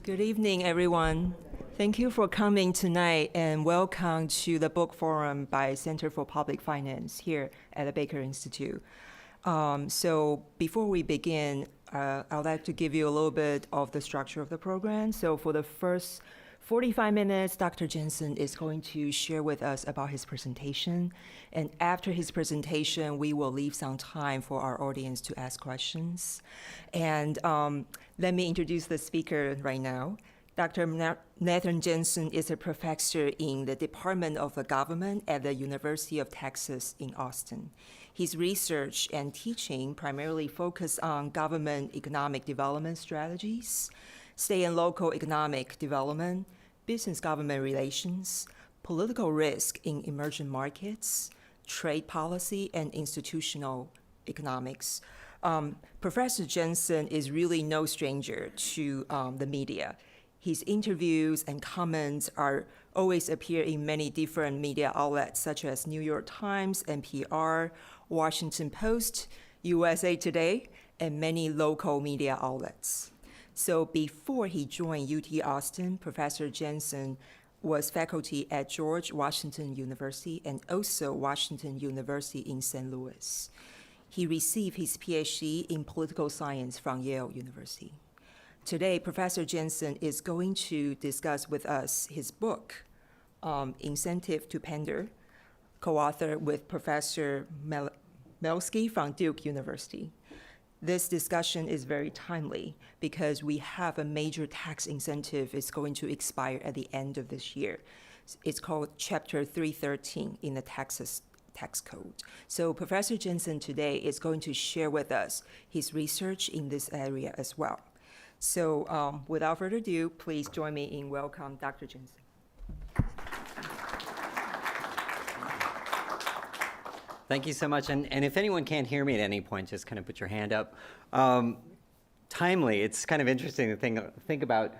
Good evening, everyone. Thank you for coming tonight, and welcome to the book forum by Center for Public Finance here at the Baker Institute. So before we begin, I'd like to give you a little bit of the structure of the program. So for the first 45 minutes, Dr. Jensen is going to share with us about his presentation. And after his presentation, we will leave some time for our audience to ask questions. And let me introduce the speaker right now. Dr. Nathan Jensen is a professor in the Department of Government at the University of Texas in Austin. His research and teaching primarily focus on government economic development strategies, state and local economic development, business-government relations, political risk in emerging markets, trade policy, and institutional economics. Professor Jensen is really no stranger to the media. His interviews and comments always appear in many different media outlets, such as New York Times, NPR, Washington Post, USA Today, and many local media outlets. So before he joined UT Austin, Professor Jensen was faculty at George Washington University and also Washington University in St. Louis. He received his PhD in political science from Yale University. Today, Professor Jensen is going to discuss with us his book, Incentive to Pander, co-authored with Professor Malesky from Duke University. This discussion is very timely because we have a major tax incentive is going to expire at the end of this year. It's called Chapter 313 in the Texas Tax Code. So Professor Jensen today is going to share with us his research in this area as well. So without further ado, please join me in welcome Dr. Jensen. Thank you so much. And if anyone can't hear me at any point, just kind of put your hand up. Timely, it's kind of interesting to think about,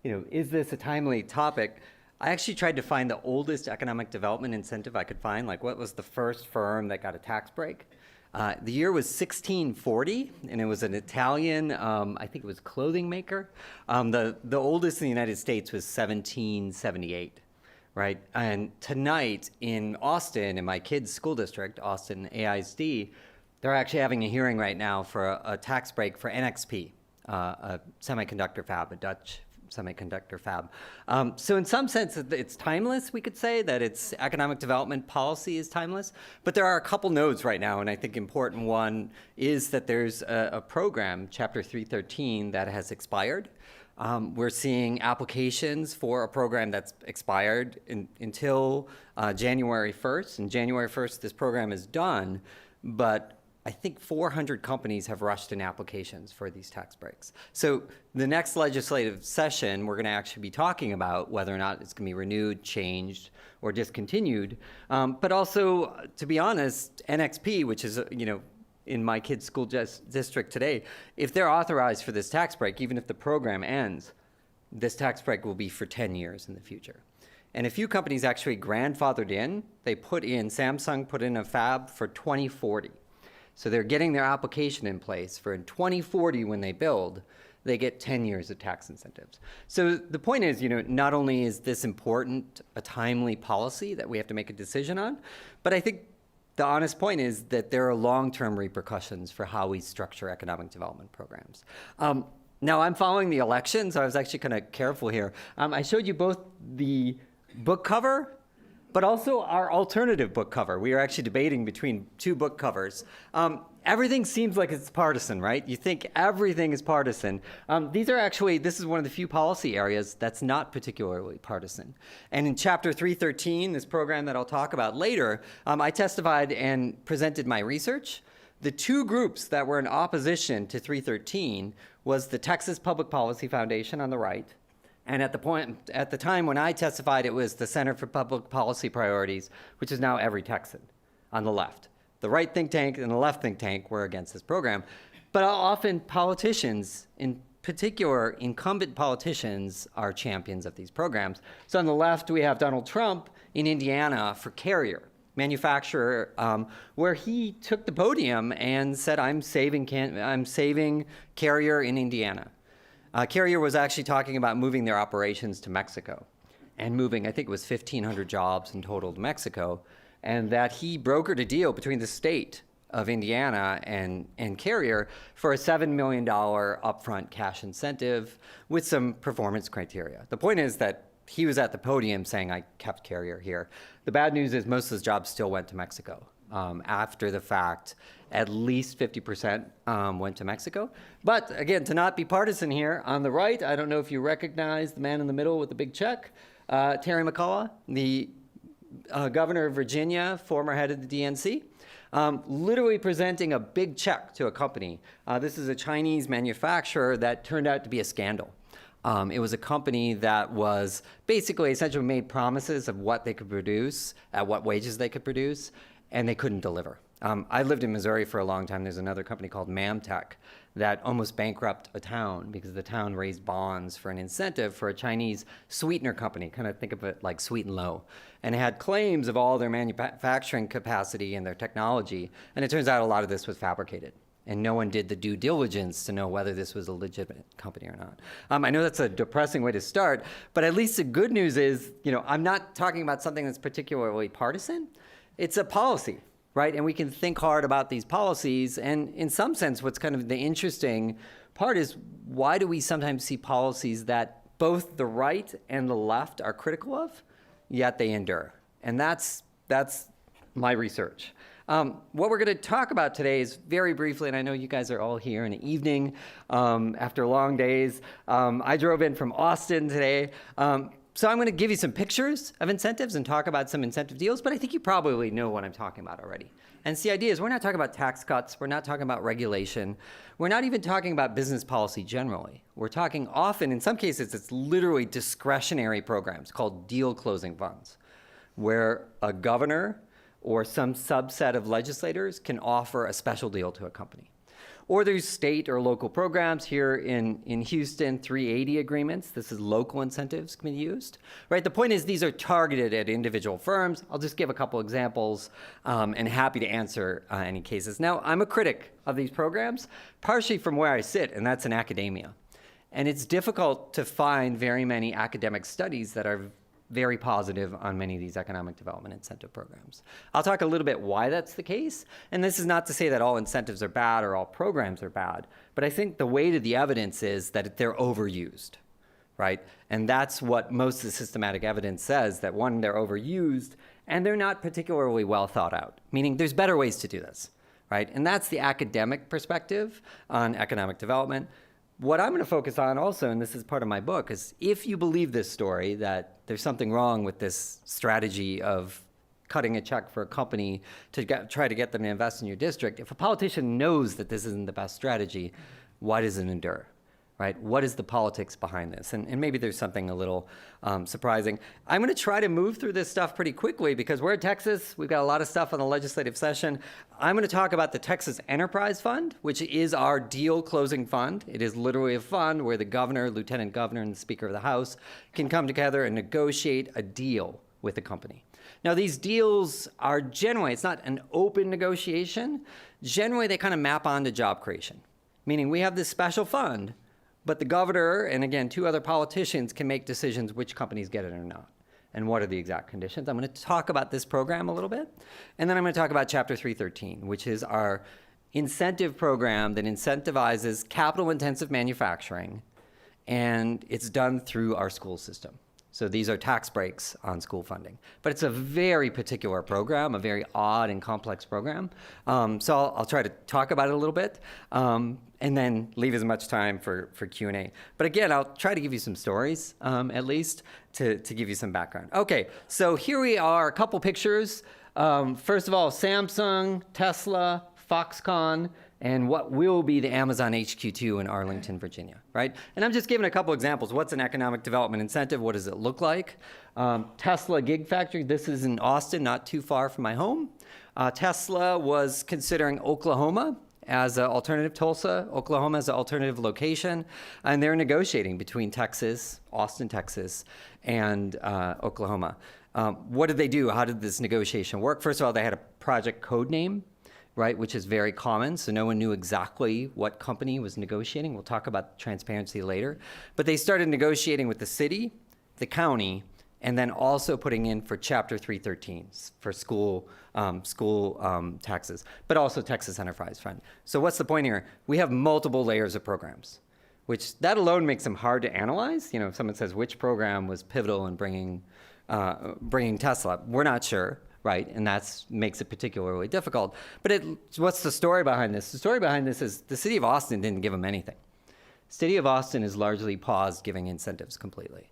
is this a timely topic? I actually tried to find the oldest economic development incentive I could find, like what was the first firm that got a tax break? The year was 1640, and it was an Italian, I think it was clothing maker. The oldest in the United States was 1778. Right, and tonight in Austin, in my kids' school district, Austin AISD, they're actually having a hearing right now for a tax break for NXP, a semiconductor fab, a Dutch semiconductor fab. So in some sense, it's timeless, we could say, that its economic development policy is timeless. But there are a couple nodes right now, and I think important one is that there's a program, Chapter 313, that has expired. We're seeing applications for a program that's expired until January 1st. And January 1st, this program is done, but I think 400 companies have rushed in applications for these tax breaks. So the next legislative session, we're going to actually be talking about whether or not it's going to be renewed, changed, or discontinued. But also, to be honest, NXP, which is, in my kids' school district today, if they're authorized for this tax break, even if the program ends, this tax break will be for 10 years in the future. And a few companies actually grandfathered in. Samsung put in a fab for 2040. So they're getting their application in place for in 2040 when they build, they get 10 years of tax incentives. So the point is, not only is this important, a timely policy that we have to make a decision on, but I think the honest point is that there are long-term repercussions for how we structure economic development programs. Now, I'm following the election, so I was actually kind of careful here. I showed you both the book cover, but also our alternative book cover. We are actually debating between two book covers. Everything seems like it's partisan, right? You think everything is partisan. This is one of the few policy areas that's not particularly partisan. And in Chapter 313, this program that I'll talk about later, I testified and presented my research. The two groups that were in opposition to 313 was the Texas Public Policy Foundation on the right, and at the time when I testified, it was the Center for Public Policy Priorities, which is now every Texan on the left. The right think tank and the left think tank were against this program. But often politicians, in particular incumbent politicians, are champions of these programs. So on the left, we have Donald Trump in Indiana for Carrier, manufacturer, where he took the podium and said, I'm saving Carrier in Indiana. Carrier was actually talking about moving their operations to Mexico and moving, I think it was 1,500 jobs in total to Mexico, and that he brokered a deal between the state of Indiana and Carrier for a $7 million upfront cash incentive with some performance criteria. The point is that he was at the podium saying, I kept Carrier here. The bad news is most of those jobs still went to Mexico. After the fact, at least 50% went to Mexico. But again, to not be partisan here, on the right, I don't know if you recognize the man in the middle with the big check, Terry McCullough, the governor of Virginia, former head of the DNC, literally presenting a big check to a company. This is a Chinese manufacturer that turned out to be a scandal. It was a company that was basically essentially made promises of what they could produce, at what wages they could produce, and they couldn't deliver. I lived in Missouri for a long time. There's another company called Mamtech that almost bankrupted a town because the town raised bonds for an incentive for a Chinese sweetener company. Kind of think of it like Sweet and Low. And it had claims of all their manufacturing capacity and their technology. And it turns out a lot of this was fabricated. And no one did the due diligence to know whether this was a legitimate company or not. I know that's a depressing way to start, but at least the good news is, I'm not talking about something that's particularly partisan. It's a policy, right? And we can think hard about these policies. And in some sense, what's kind of the interesting part is why do we sometimes see policies that both the right and the left are critical of, yet they endure? And that's my research. What we're going to talk about today is very briefly, and I know you guys are all here in the evening after long days. I drove in from Austin today. So I'm going to give you some pictures of incentives and talk about some incentive deals, but I think you probably know what I'm talking about already. And the idea is we're not talking about tax cuts. We're not talking about regulation. We're not even talking about business policy generally. We're talking often, in some cases, it's literally discretionary programs called deal closing funds, where a governor or some subset of legislators can offer a special deal to a company. Or there's state or local programs. Here in Houston, 380 agreements. This is local incentives can be used, right? The point is these are targeted at individual firms. I'll just give a couple examples and happy to answer any cases. Now, I'm a critic of these programs, partially from where I sit, and that's in academia. And it's difficult to find very many academic studies that are very positive on many of these economic development incentive programs. I'll talk a little bit why that's the case. And this is not to say that all incentives are bad or all programs are bad, but I think the weight of the evidence is that they're overused, right? And that's what most of the systematic evidence says, that one, they're overused, and they're not particularly well thought out, meaning there's better ways to do this, right? And that's the academic perspective on economic development. What I'm going to focus on also, and this is part of my book, is if you believe this story, that there's something wrong with this strategy of cutting a check for a company to try to get them to invest in your district, if a politician knows that this isn't the best strategy, why does it endure? Right? What is the politics behind this? And maybe there's something a little surprising. I'm going to try to move through this stuff pretty quickly because we're in Texas. We've got a lot of stuff on the legislative session. I'm going to talk about the Texas Enterprise Fund, which is our deal closing fund. It is literally a fund where the governor, lieutenant governor, and the Speaker of the House can come together and negotiate a deal with a company. Now, these deals are generally, it's not an open negotiation. Generally, they kind of map onto job creation, meaning we have this special fund, but the governor, and again, two other politicians can make decisions which companies get it or not, and what are the exact conditions. I'm going to talk about this program a little bit, and then I'm going to talk about Chapter 313, which is our incentive program that incentivizes capital-intensive manufacturing, and it's done through our school system. So these are tax breaks on school funding. But it's a very particular program, a very odd and complex program. So I'll try to talk about it a little bit and then leave as much time for Q&A. But again, I'll try to give you some stories, at least, to give you some background. Okay, so here we are, a couple pictures. First of all, Samsung, Tesla, Foxconn, and what will be the Amazon HQ2 in Arlington, Virginia, right? And I'm just giving a couple examples. What's an economic development incentive? What does it look like? Tesla Gigafactory, this is in Austin, not too far from my home. Tesla was considering Oklahoma as an alternative, Tulsa, Oklahoma as an alternative location, and they're negotiating between Texas, Austin, Texas, and Oklahoma. What did they do? How did this negotiation work? First of all, they had a project code name, right, which is very common. So no one knew exactly what company was negotiating. We'll talk about transparency later. But they started negotiating with the city, the county, and then also putting in for Chapter 313 for school taxes, but also Texas Enterprise Fund. So what's the point here? We have multiple layers of programs, which that alone makes them hard to analyze. You know, if someone says which program was pivotal in bringing Tesla, we're not sure, right? And that makes it particularly difficult. But what's the story behind this? The story behind this is the city of Austin didn't give them anything. City of Austin has largely paused giving incentives completely.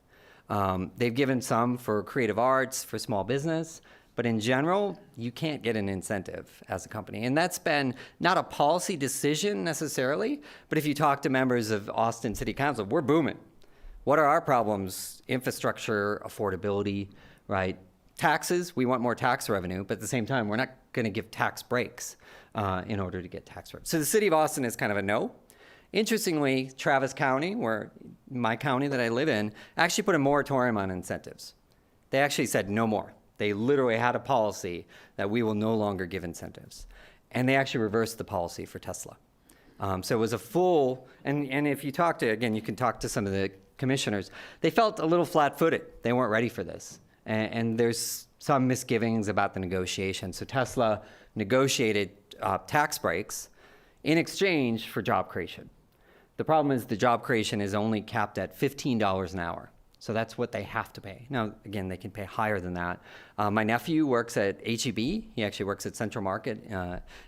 They've given some for creative arts, for small business, but in general, you can't get an incentive as a company. And that's been not a policy decision necessarily, but if you talk to members of Austin City Council, we're booming. What are our problems? Infrastructure, affordability, right? Taxes, we want more tax revenue, but at the same time, we're not going to give tax breaks in order to get tax revenue. So the city of Austin is kind of a no. Interestingly, Travis County, where my county that I live in, actually put a moratorium on incentives. They actually said no more. They literally had a policy that we will no longer give incentives. And they actually reversed the policy for Tesla. So it was a full, and if you talk to, again, you can talk to some of the commissioners, they felt a little flat-footed. They weren't ready for this. And there's some misgivings about the negotiation. So Tesla negotiated tax breaks in exchange for job creation. The problem is the job creation is only capped at $15 an hour. So that's what they have to pay. Now, again, they can pay higher than that. My nephew works at H-E-B. He actually works at Central Market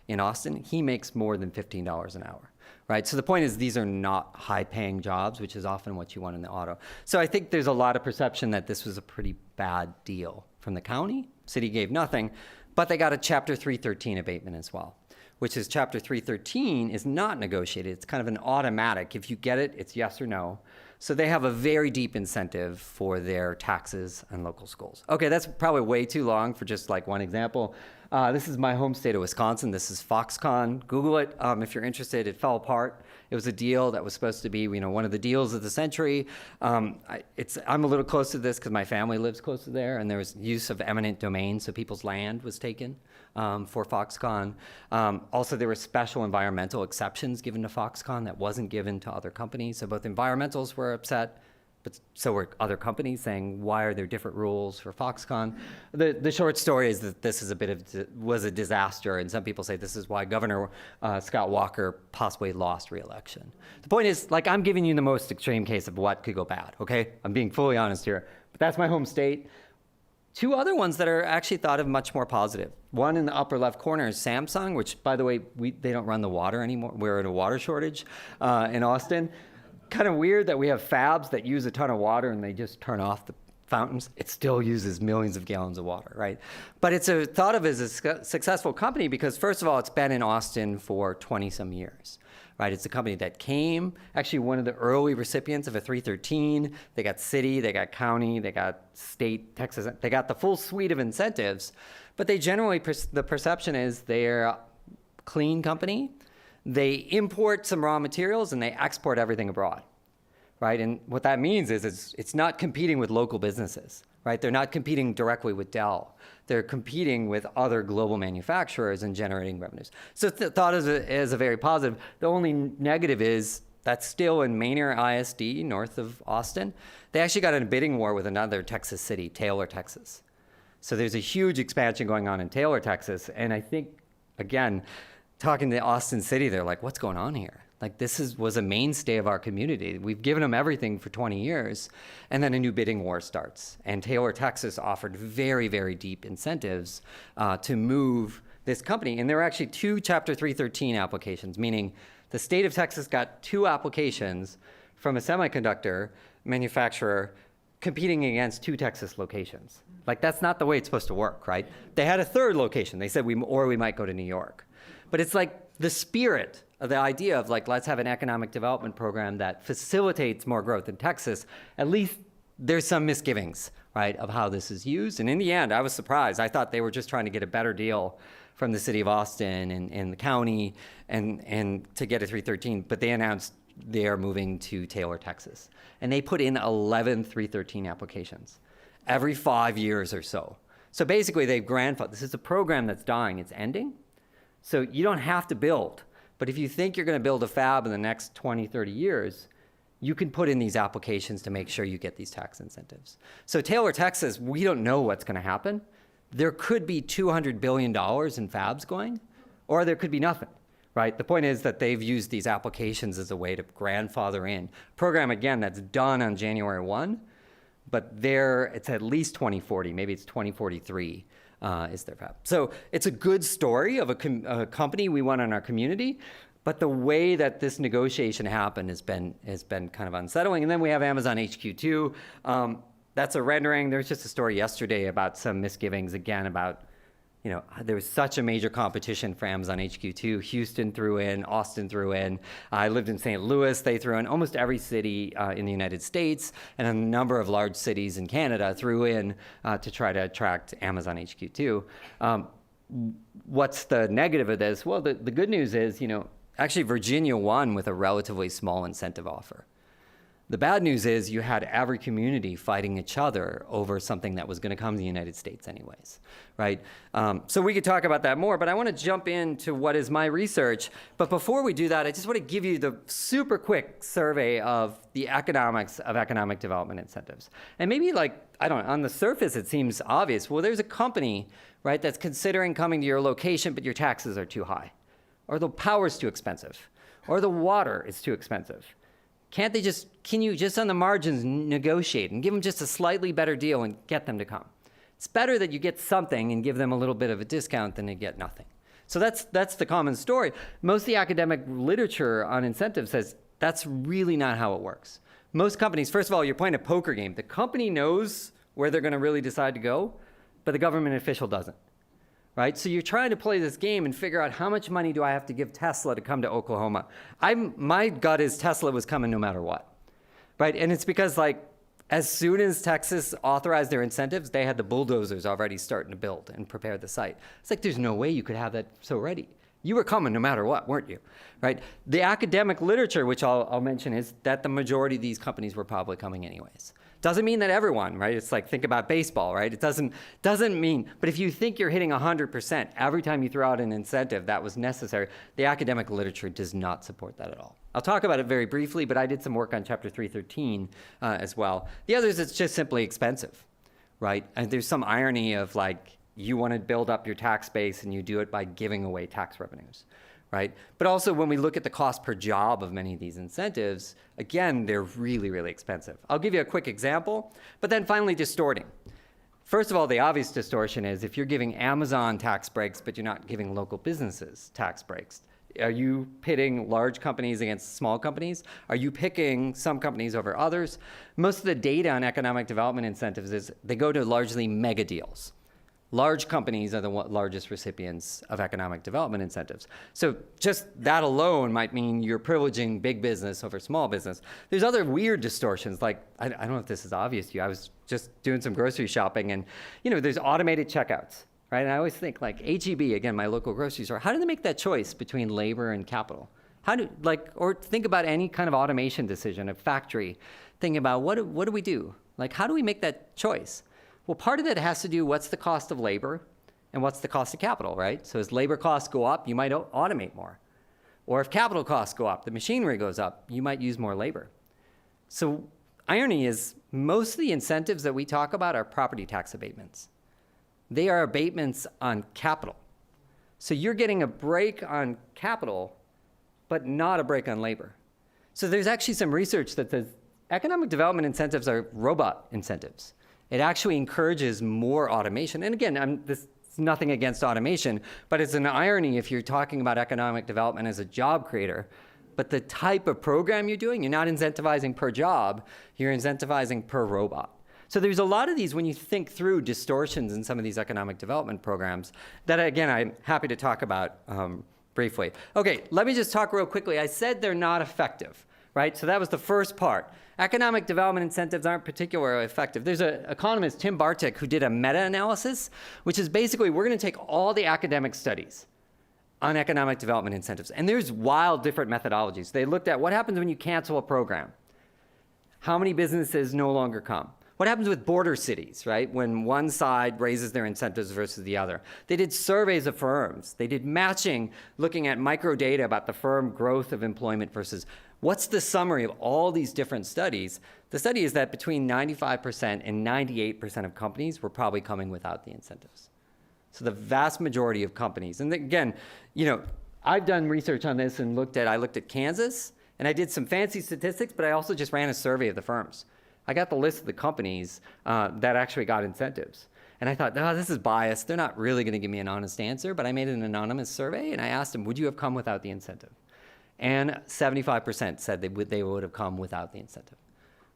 in Austin. He makes more than $15 an hour, right? So the point is these are not high-paying jobs, which is often what you want in the auto. So I think there's a lot of perception that this was a pretty bad deal from the county. City gave nothing, but they got a Chapter 313 abatement as well, which is Chapter 313 is not negotiated. It's kind of an automatic. If you get it, it's yes or no. So they have a very deep incentive for their taxes and local schools. Okay, that's probably way too long for just like one example. This is my home state of Wisconsin. This is Foxconn. Google it if you're interested. It fell apart. It was a deal that was supposed to be, you know, one of the deals of the century. I'm a little close to this because my family lives close to there, and there was use of eminent domain, so people's land was taken for Foxconn. Also, there were special environmental exceptions given to Foxconn that wasn't given to other companies. So both environmentals were upset, but so were other companies saying, why are there different rules for Foxconn? The short story is that this is was a disaster, and some people say this is why Governor Scott Walker possibly lost re-election. The point is, like, I'm giving you the most extreme case of what could go bad, okay? I'm being fully honest here, but that's my home state. Two other ones that are actually thought of much more positive. One in the upper left corner is Samsung, which, by the way, they don't run the water anymore. We're in a water shortage in Austin. Kind of weird that we have fabs that use a ton of water and they just turn off the fountains. It still uses millions of gallons of water, right? But it's thought of as a successful company because, first of all, it's been in Austin for 20-some years, right? It's a company that came, actually one of the early recipients of a 313. They got city, they got county, they got state, Texas. They got the full suite of incentives, but they generally, the perception is they're a clean company. They import some raw materials and they export everything abroad, right? And what that means is it's not competing with local businesses, right? They're not competing directly with Dell. They're competing with other global manufacturers and generating revenues. So it's thought as a very positive. The only negative is that's still in Manor ISD, north of Austin. They actually got in a bidding war with another Texas city, Taylor, Texas. So there's a huge expansion going on in Taylor, Texas. And I think, again, talking to Austin City, they're like, what's going on here? Like, this was a mainstay of our community. We've given them everything for 20 years, and then a new bidding war starts. And Taylor, Texas offered very, very deep incentives to move this company. And there were actually two Chapter 313 applications, meaning the state of Texas got two applications from a semiconductor manufacturer competing against two Texas locations. Like, that's not the way it's supposed to work, right? They had a third location. They said, we might go to New York. But it's like the spirit of the idea of, like, let's have an economic development program that facilitates more growth in Texas. At least there's some misgivings, right, of how this is used. And in the end, I was surprised. I thought they were just trying to get a better deal from the city of Austin and the county and to get a 313. But they announced they are moving to Taylor, Texas. And they put in 11 313 applications every 5 years or so. So basically, they've grandfathered. This is a program that's dying. It's ending. So you don't have to build. But if you think you're going to build a fab in the next 20, 30 years, you can put in these applications to make sure you get these tax incentives. So Taylor, Texas, we don't know what's going to happen. There could be $200 billion in fabs going, or there could be nothing, right? The point is that they've used these applications as a way to grandfather in. Program, again, that's done on January 1, but there it's at least 2040, maybe it's 2043 is their fab. So it's a good story of a company we want in our community, but the way that this negotiation happened has been kind of unsettling. And then we have Amazon HQ2. That's a rendering. There was just a story yesterday about some misgivings, again, about, there was such a major competition for Amazon HQ2. Houston threw in, Austin threw in. I lived in St. Louis. They threw in. Almost every city in the United States and a number of large cities in Canada threw in to try to attract Amazon HQ2. What's the negative of this? Well, the good news is, actually Virginia won with a relatively small incentive offer. The bad news is you had every community fighting each other over something that was going to come to the United States anyways, right? So we could talk about that more, but I want to jump into what is my research. But before we do that, I just want to give you the super quick survey of the economics of economic development incentives. And maybe on the surface, it seems obvious. Well, there's a company, right, that's considering coming to your location, but your taxes are too high, or the power's too expensive, or the water is too expensive. Can you just on the margins negotiate and give them just a slightly better deal and get them to come? It's better that you get something and give them a little bit of a discount than to get nothing. So that's the common story. Most of the academic literature on incentives says that's really not how it works. Most companies, first of all, you're playing a poker game. The company knows where they're going to really decide to go, but the government official doesn't. Right? So you're trying to play this game and figure out how much money do I have to give Tesla to come to Oklahoma. My gut is Tesla was coming no matter what. Right? And it's because as soon as Texas authorized their incentives, they had the bulldozers already starting to build and prepare the site. It's there's no way you could have that so ready. You were coming no matter what, weren't you? Right? The academic literature, which I'll mention, is that the majority of these companies were probably coming anyways. Doesn't mean that everyone, right? It's think about baseball, right? It doesn't mean, but if you think you're hitting 100% every time you throw out an incentive that was necessary, the academic literature does not support that at all. I'll talk about it very briefly, but I did some work on Chapter 313 as well. The others, it's just simply expensive, right? And there's some irony of you want to build up your tax base and you do it by giving away tax revenues. Right? But also when we look at the cost per job of many of these incentives, again, they're really, really expensive. I'll give you a quick example, but then finally distorting. First of all, the obvious distortion is if you're giving Amazon tax breaks, but you're not giving local businesses tax breaks. Are you pitting large companies against small companies? Are you picking some companies over others? Most of the data on economic development incentives is they go to largely mega deals. Large companies are the largest recipients of economic development incentives. So just that alone might mean you're privileging big business over small business. There's other weird distortions, I don't know if this is obvious to you. I was just doing some grocery shopping and, there's automated checkouts, right? And I always think H-E-B, again, my local grocery store, how do they make that choice between labor and capital? Or think about any kind of automation decision, a factory, thinking about what do we do? How do we make that choice? Well, part of that has to do what's the cost of labor and what's the cost of capital, right? So as labor costs go up, you might automate more. Or if capital costs go up, the machinery goes up, you might use more labor. So irony is most of the incentives that we talk about are property tax abatements. They are abatements on capital. So you're getting a break on capital, but not a break on labor. So there's actually some research that says economic development incentives are robot incentives. It actually encourages more automation. And again, this is nothing against automation, but it's an irony if you're talking about economic development as a job creator, but the type of program you're doing, you're not incentivizing per job, you're incentivizing per robot. So there's a lot of these when you think through distortions in some of these economic development programs that, again, I'm happy to talk about briefly. Okay, let me just talk real quickly. I said they're not effective, right? So that was the first part. Economic development incentives aren't particularly effective. There's an economist, Tim Bartek, who did a meta-analysis, which is basically we're going to take all the academic studies on economic development incentives. And there's wild different methodologies. They looked at what happens when you cancel a program. How many businesses no longer come? What happens with border cities, right? When one side raises their incentives versus the other. They did surveys of firms. They did matching, looking at microdata about the firm growth of employment versus what's the summary of all these different studies. The study is that between 95% and 98% of companies were probably coming without the incentives. So the vast majority of companies, and again, I've done research on this and I looked at Kansas, and I did some fancy statistics, but I also just ran a survey of the firms. I got the list of the companies that actually got incentives. And I thought, this is biased. They're not really going to give me an honest answer, but I made an anonymous survey, and I asked them, would you have come without the incentive? And 75% said they would have come without the incentive,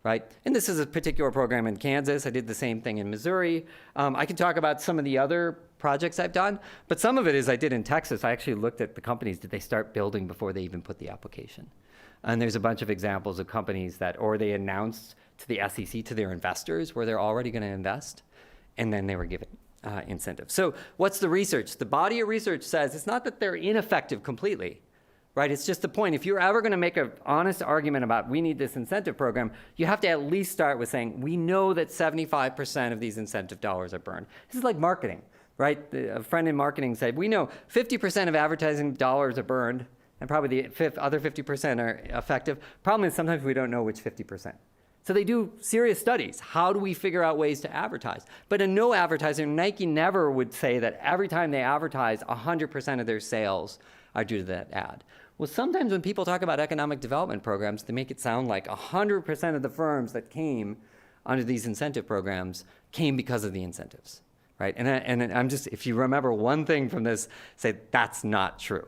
right? And this is a particular program in Kansas. I did the same thing in Missouri. I can talk about some of the other projects I've done, but some of it is I did in Texas. I actually looked at the companies. Did they start building before they even put the application? And there's a bunch of examples of companies or they announced to the SEC, to their investors, where they're already going to invest, and then they were given incentives. So what's the research? The body of research says it's not that they're ineffective completely, right? It's just the point. If you're ever going to make an honest argument about we need this incentive program, you have to at least start with saying, we know that 75% of these incentive dollars are burned. This is like marketing, right? A friend in marketing said, we know 50% of advertising dollars are burned, and probably the other 50% are effective. Problem is sometimes we don't know which 50%. So they do serious studies. How do we figure out ways to advertise? But a no advertiser, Nike never would say that every time they advertise, 100% of their sales are due to that ad. Well, sometimes when people talk about economic development programs, they make it sound like 100% of the firms that came under these incentive programs came because of the incentives, right? And I'm just, if you remember one thing from this, say that's not true,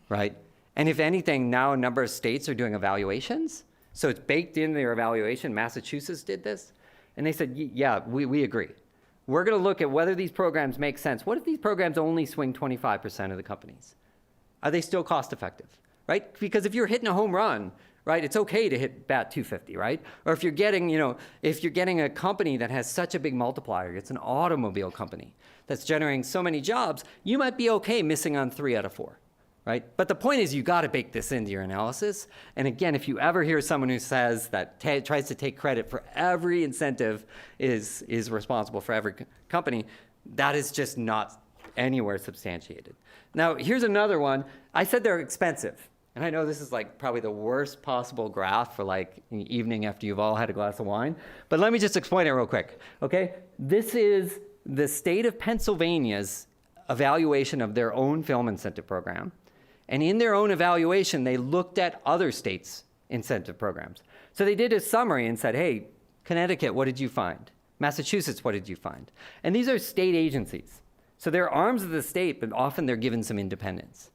right? And if anything, now a number of states are doing evaluations. So it's baked in their evaluation. Massachusetts did this. And they said, yeah, we agree. We're going to look at whether these programs make sense. What if these programs only swing 25% of the companies? Are they still cost effective, right? Because if you're hitting a home run, right, it's okay to hit bat 250, right? Or if you're getting, if you're getting a company that has such a big multiplier, it's an automobile company that's generating so many jobs, you might be okay missing on 3 out of 4. Right? But the point is you got to bake this into your analysis. And again, if you ever hear someone who says that tries to take credit for every incentive is responsible for every company, that is just not anywhere substantiated. Now, here's another one. I said they're expensive. And I know this is like probably the worst possible graph for like an evening after you've all had a glass of wine. But let me just explain it real quick. Okay? This is the state of Pennsylvania's evaluation of their own film incentive program. And in their own evaluation, they looked at other states' incentive programs. So they did a summary and said, hey, Connecticut, what did you find? Massachusetts, what did you find? And these are state agencies. So they're arms of the state, but often they're given some independence.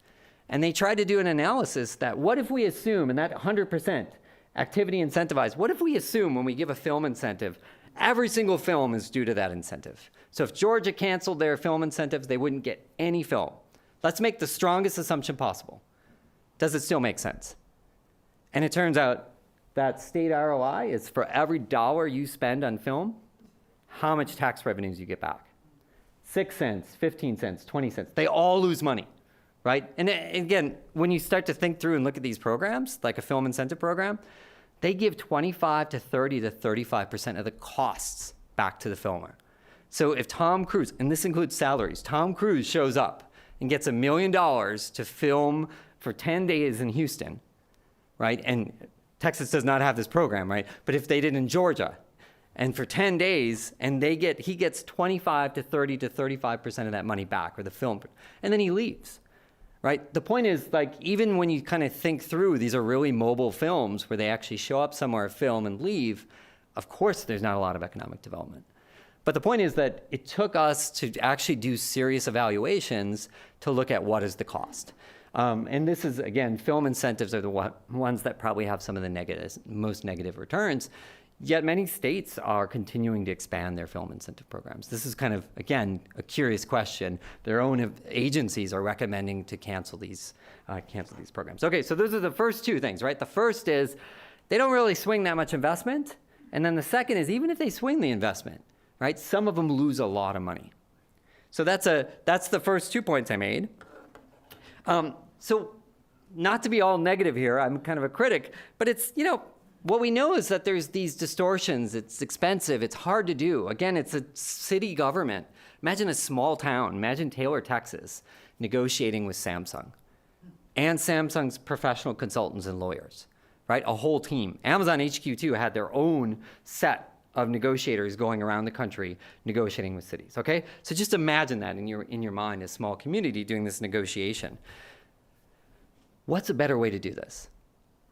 And they tried to do an analysis that what if we assume, and that 100% activity incentivized, what if we assume when we give a film incentive, every single film is due to that incentive? So if Georgia canceled their film incentives, they wouldn't get any film. Let's make the strongest assumption possible. Does it still make sense? And it turns out that state ROI is for every dollar you spend on film, how much tax revenues you get back. 6 cents, 15 cents, 20 cents. They all lose money, right? And again, when you start to think through and look at these programs, like a film incentive program, they give 25 to 30 to 35% of the costs back to the filmer. So if Tom Cruise, and this includes salaries, Tom Cruise shows up and gets $1 million to film for 10 days in Houston, right? And Texas does not have this program, right? But if they did in Georgia, and for 10 days, and he gets 25 to 30 to 35% of that money back, or the film, and then he leaves, right? The point is, like, even when you kind of think through, these are really mobile films where they actually show up somewhere, film, and leave, of course there's not a lot of economic development. But the point is that it took us to actually do serious evaluations to look at what is the cost. And this is, again, film incentives are the ones that probably have some of the most negative returns, yet many states are continuing to expand their film incentive programs. This is kind of, again, a curious question. Their own agencies are recommending to cancel these programs. Okay, so those are the first two things, right? The first is they don't really swing that much investment. And then the second is even if they swing the investment, right? Some of them lose a lot of money. So that's the first 2 points I made. So not to be all negative here, I'm kind of a critic, but it's, what we know is that there's these distortions. It's expensive. It's hard to do. Again, it's a city government. Imagine a small town. Imagine Taylor, Texas, negotiating with Samsung and Samsung's professional consultants and lawyers, right? A whole team. Amazon HQ2 had their own set of negotiators going around the country negotiating with cities, okay? So just imagine that in your mind, a small community doing this negotiation. What's a better way to do this,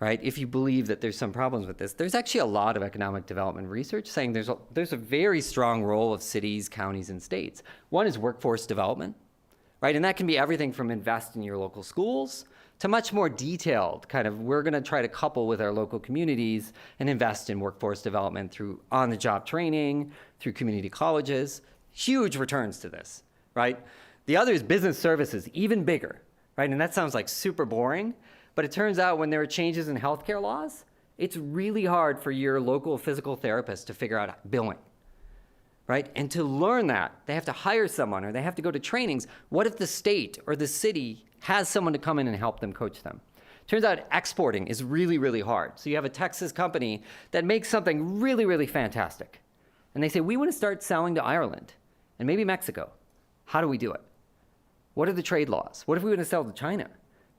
right? If you believe that there's some problems with this, there's actually a lot of economic development research saying there's a very strong role of cities, counties, and states. One is workforce development, right? And that can be everything from invest in your local schools to much more detailed kind of, we're gonna try to couple with our local communities and invest in workforce development through on-the-job training, through community colleges. Huge returns to this, right? The other is business services, even bigger, right? And that sounds like super boring, but it turns out when there are changes in healthcare laws, it's really hard for your local physical therapist to figure out billing, right? And to learn that, they have to hire someone or they have to go to trainings. What if the state or the city has someone to come in and help them, coach them? Turns out exporting is really, really hard. So you have a Texas company that makes something really, really fantastic. And they say, we want to start selling to Ireland and maybe Mexico. How do we do it? What are the trade laws? What if we want to sell to China,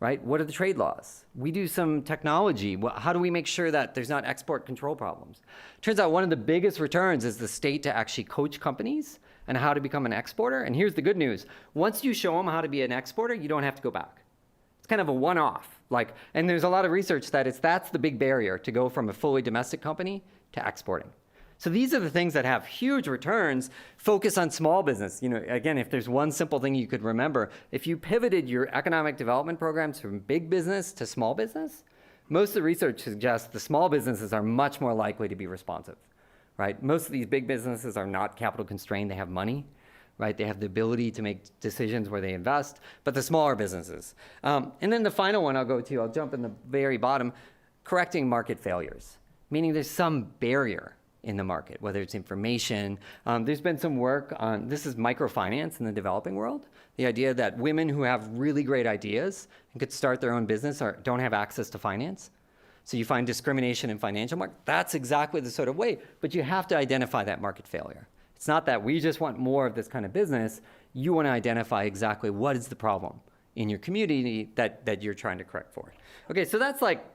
right? What are the trade laws? We do some technology. How do we make sure that there's not export control problems? Turns out one of the biggest returns is the state to actually coach companies and how to become an exporter. And here's the good news. Once you show them how to be an exporter, you don't have to go back. It's kind of a one-off. And there's a lot of research that that's the big barrier to go from a fully domestic company to exporting. So these are the things that have huge returns. Focus on small business. Again, if there's one simple thing you could remember, if you pivoted your economic development programs from big business to small business, most of the research suggests the small businesses are much more likely to be responsive, right? Most of these big businesses are not capital constrained. They have money, right? They have the ability to make decisions where they invest, but the smaller businesses. And then the final one I'll jump in the very bottom, correcting market failures, meaning there's some barrier in the market, whether it's information. There's been some work on, this is microfinance in the developing world, the idea that women who have really great ideas and could start their own business don't have access to finance. So you find discrimination in financial market. That's exactly the sort of way, but you have to identify that market failure. It's not that we just want more of this kind of business. You want to identify exactly what is the problem in your community that you're trying to correct for. Okay, so that's like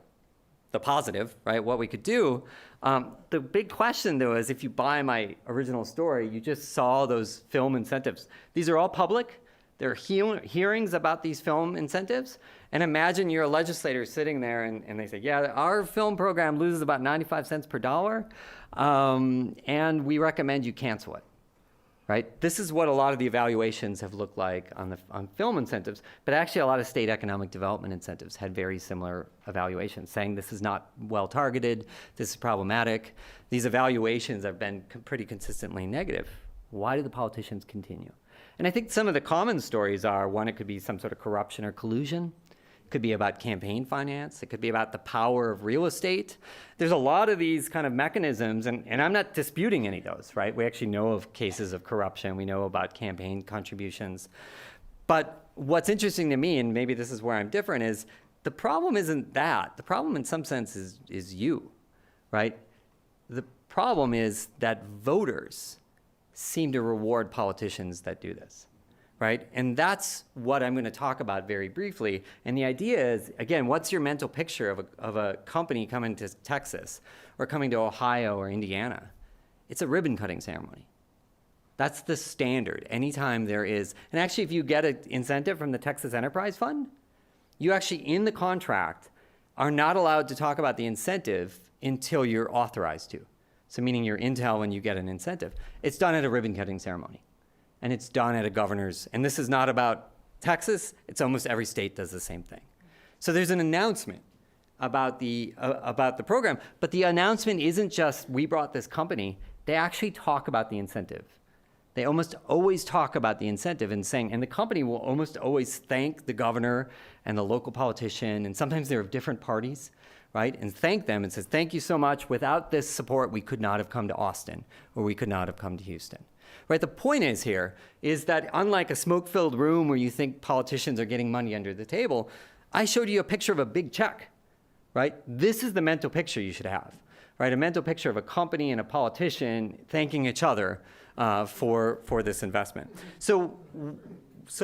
the positive, right? What we could do. The big question, though, is if you buy my original story, you just saw those film incentives. These are all public. There are hearings about these film incentives. And imagine you're a legislator sitting there and they say, yeah, our film program loses about 95 cents per dollar, and we recommend you cancel it. Right? This is what a lot of the evaluations have looked like on film incentives, but actually a lot of state economic development incentives had very similar evaluations, saying this is not well targeted, this is problematic. These evaluations have been pretty consistently negative. Why do the politicians continue? And I think some of the common stories are, one, it could be some sort of corruption or collusion. It could be about campaign finance. It could be about the power of real estate. There's a lot of these kind of mechanisms, and I'm not disputing any of those, right? We actually know of cases of corruption. We know about campaign contributions. But what's interesting to me, and maybe this is where I'm different, is the problem isn't that. The problem in some sense is you, right? The problem is that voters seem to reward politicians that do this. Right? And that's what I'm going to talk about very briefly. And the idea is, again, what's your mental picture of a company coming to Texas or coming to Ohio or Indiana? It's a ribbon cutting ceremony. That's the standard. Anytime there is, and actually if you get an incentive from the Texas Enterprise Fund, you actually in the contract are not allowed to talk about the incentive until you're authorized to. So meaning your intel when you get an incentive. It's done at a ribbon cutting ceremony. And it's done at a governor's. And this is not about Texas. It's almost every state does the same thing. So there's an announcement about the program. But the announcement isn't just, we brought this company. They actually talk about the incentive. They almost always talk about the incentive and the company will almost always thank the governor and the local politician. And sometimes they're of different parties, right? And thank them and says, thank you so much. Without this support, we could not have come to Austin or we could not have come to Houston. Right, the point is that unlike a smoke-filled room where you think politicians are getting money under the table, I showed you a picture of a big check, right? This is the mental picture you should have, right? A mental picture of a company and a politician thanking each other for this investment. So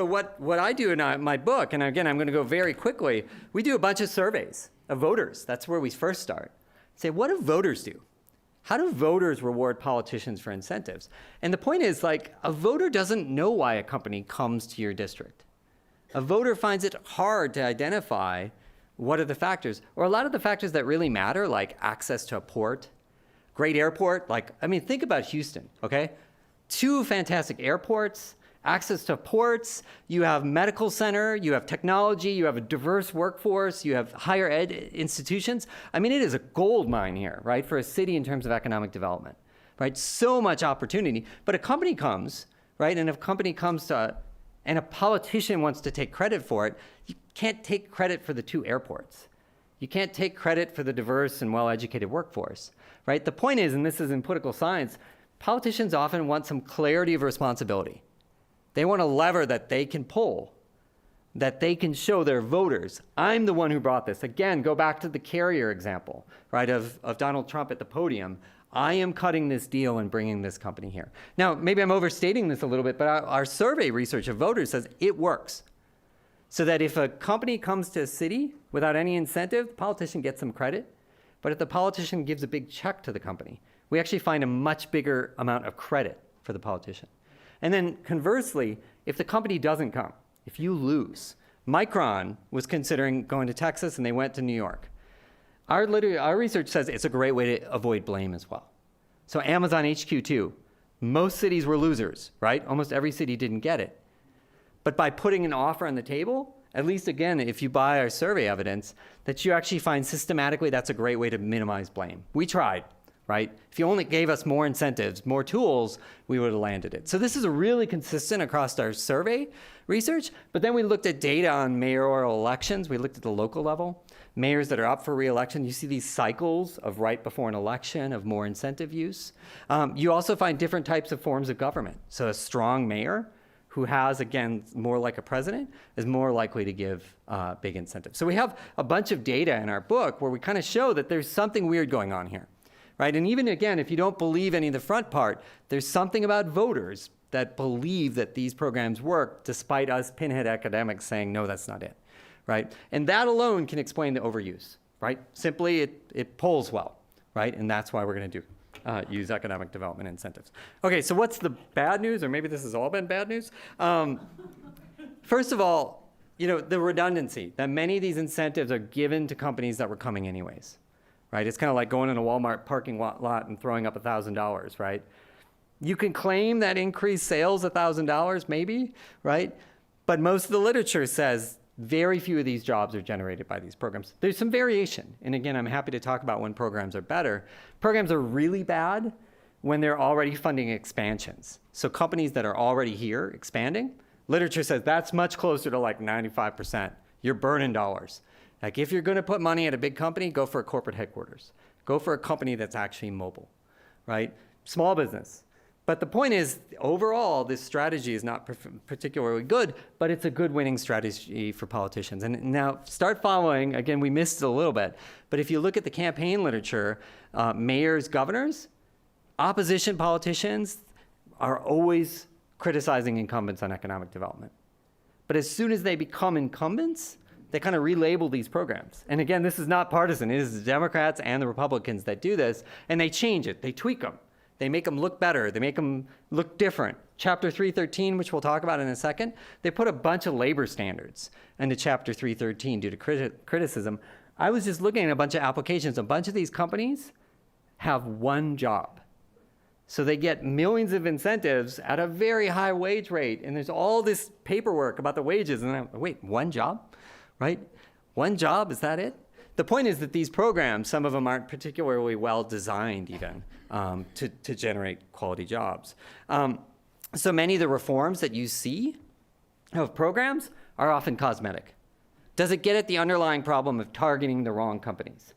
what I do in my book, and again, I'm going to go very quickly, we do a bunch of surveys of voters. That's where we first start. Say, what do voters do? How do voters reward politicians for incentives? And the point is, like, a voter doesn't know why a company comes to your district. A voter finds it hard to identify what are the factors, or a lot of the factors that really matter, like access to a port, great airport. Like, I mean, think about Houston, okay? 2 fantastic airports, access to ports, you have medical center, you have technology, you have a diverse workforce, you have higher ed institutions. I mean, it is a gold mine here, right, for a city in terms of economic development, right? So much opportunity. But a company comes, right, and if a company comes to, and a politician wants to take credit for it, you can't take credit for the 2 airports. You can't take credit for the diverse and well-educated workforce, right? The point is, and this is in political science, politicians often want some clarity of responsibility. They want a lever that they can pull, that they can show their voters. I'm the one who brought this. Again, go back to the carrier example, right, of Donald Trump at the podium. I am cutting this deal and bringing this company here. Now, maybe I'm overstating this a little bit, but our survey research of voters says it works. So that if a company comes to a city without any incentive, the politician gets some credit. But if the politician gives a big check to the company, we actually find a much bigger amount of credit for the politician. And then conversely, if the company doesn't come, if you lose, Micron was considering going to Texas and they went to New York. Our research says it's a great way to avoid blame as well. So Amazon HQ too, most cities were losers, right? Almost every city didn't get it. But by putting an offer on the table, at least again, if you buy our survey evidence, that you actually find systematically that's a great way to minimize blame. We tried. Right? If you only gave us more incentives, more tools, we would have landed it. So this is a really consistent across our survey research, but then we looked at data on mayoral elections. We looked at the local level. Mayors that are up for re-election, you see these cycles of right before an election, of more incentive use. You also find different types of forms of government. So a strong mayor who has, again, more like a president, is more likely to give big incentives. So we have a bunch of data in our book where we kind of show that there's something weird going on here. Right? And even again, if you don't believe any of the front part, there's something about voters that believe that these programs work despite us pinhead academics saying, no, that's not it. Right? And that alone can explain the overuse. Right? Simply, it polls well. Right? And that's why we're going to use economic development incentives. Okay, so what's the bad news? Or maybe this has all been bad news. First of all, the redundancy, that many of these incentives are given to companies that were coming anyways. Right? It's kind of like going in a Walmart parking lot and throwing up $1,000, right? You can claim that increased sales $1,000, maybe, right? But most of the literature says very few of these jobs are generated by these programs. There's some variation. And again, I'm happy to talk about when programs are better. Programs are really bad when they're already funding expansions. So companies that are already here expanding, literature says that's much closer to like 95%. You're burning dollars. Like if you're going to put money at a big company, go for a corporate headquarters. Go for a company that's actually mobile, right? Small business. But the point is, overall, this strategy is not particularly good, but it's a good winning strategy for politicians. And now start following, again, we missed it a little bit, but if you look at the campaign literature, mayors, governors, opposition politicians are always criticizing incumbents on economic development. But as soon as they become incumbents, they kind of relabel these programs. And again, this is not partisan. It is the Democrats and the Republicans that do this, and they change it. They tweak them. They make them look better. They make them look different. Chapter 313, which we'll talk about in a second, they put a bunch of labor standards into Chapter 313 due to criticism. I was just looking at a bunch of applications. A bunch of these companies have one job. So they get millions of incentives at a very high wage rate, and there's all this paperwork about the wages. And I'm, wait, one job? Right? One job, is that it? The point is that these programs, some of them aren't particularly well designed even to generate quality jobs. So many of the reforms that you see of programs are often cosmetic. Does it get at the underlying problem of targeting the wrong companies,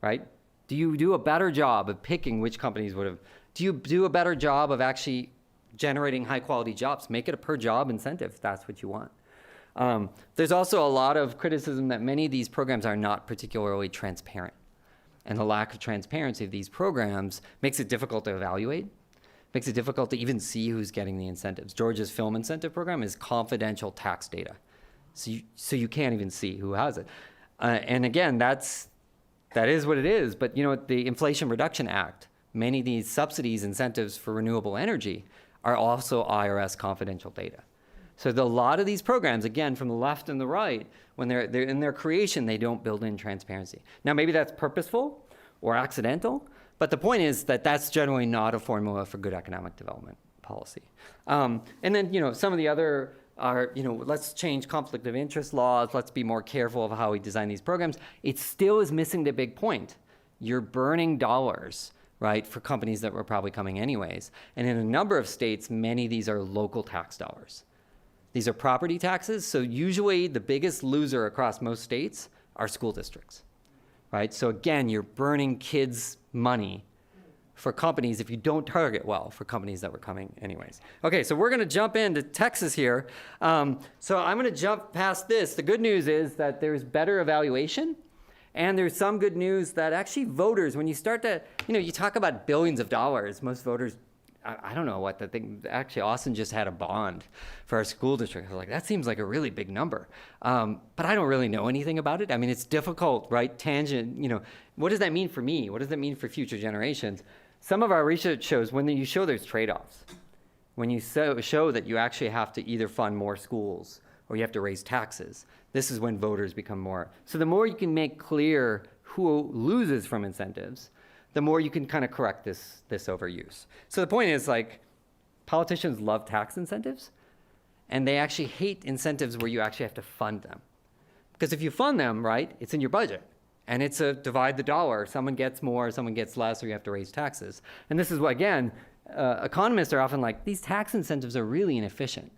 right? Do you do a better job of picking which companies would have, do you do a better job of actually generating high quality jobs? Make it a per job incentive if that's what you want. There's also a lot of criticism that many of these programs are not particularly transparent. And the lack of transparency of these programs makes it difficult to evaluate, makes it difficult to even see who's getting the incentives. Georgia's film incentive program is confidential tax data. So you can't even see who has it. And again, that is what it is. But you know, the Inflation Reduction Act, many of these subsidies, incentives for renewable energy are also IRS confidential data. So a lot of these programs, again, from the left and the right, when they're in their creation, they don't build in transparency. Now, maybe that's purposeful or accidental, but the point is that that's generally not a formula for good economic development policy. And then, you know, some of the other are, you know, let's change conflict of interest laws, let's be more careful of how we design these programs. It still is missing the big point. You're burning dollars, right, for companies that were probably coming anyways. And in a number of states, many of these are local tax dollars. These are property taxes, so usually the biggest loser across most states are school districts, right? So again, you're burning kids' money for companies if you don't target well for companies that were coming anyways. Okay, so we're gonna jump into Texas here. So I'm gonna jump past this. The good news is that there's better evaluation, and there's some good news that actually voters, when you start to, you know, you talk about billions of dollars, most voters, I don't know what the thing, actually Austin just had a bond for our school district. I was like, that seems like a really big number. But I don't really know anything about it. I mean, it's difficult, right? Tangent, you know, what does that mean for me? What does that mean for future generations? Some of our research shows when you show there's trade-offs, when you show that you actually have to either fund more schools or you have to raise taxes, this is when voters become more. So the more you can make clear who loses from incentives, the more you can kind of correct this overuse. So the point is, like, politicians love tax incentives, and they actually hate incentives where you actually have to fund them. Because if you fund them, right, it's in your budget. And it's a divide the dollar. Someone gets more, someone gets less, or you have to raise taxes. And this is what, again, economists are often like, these tax incentives are really inefficient.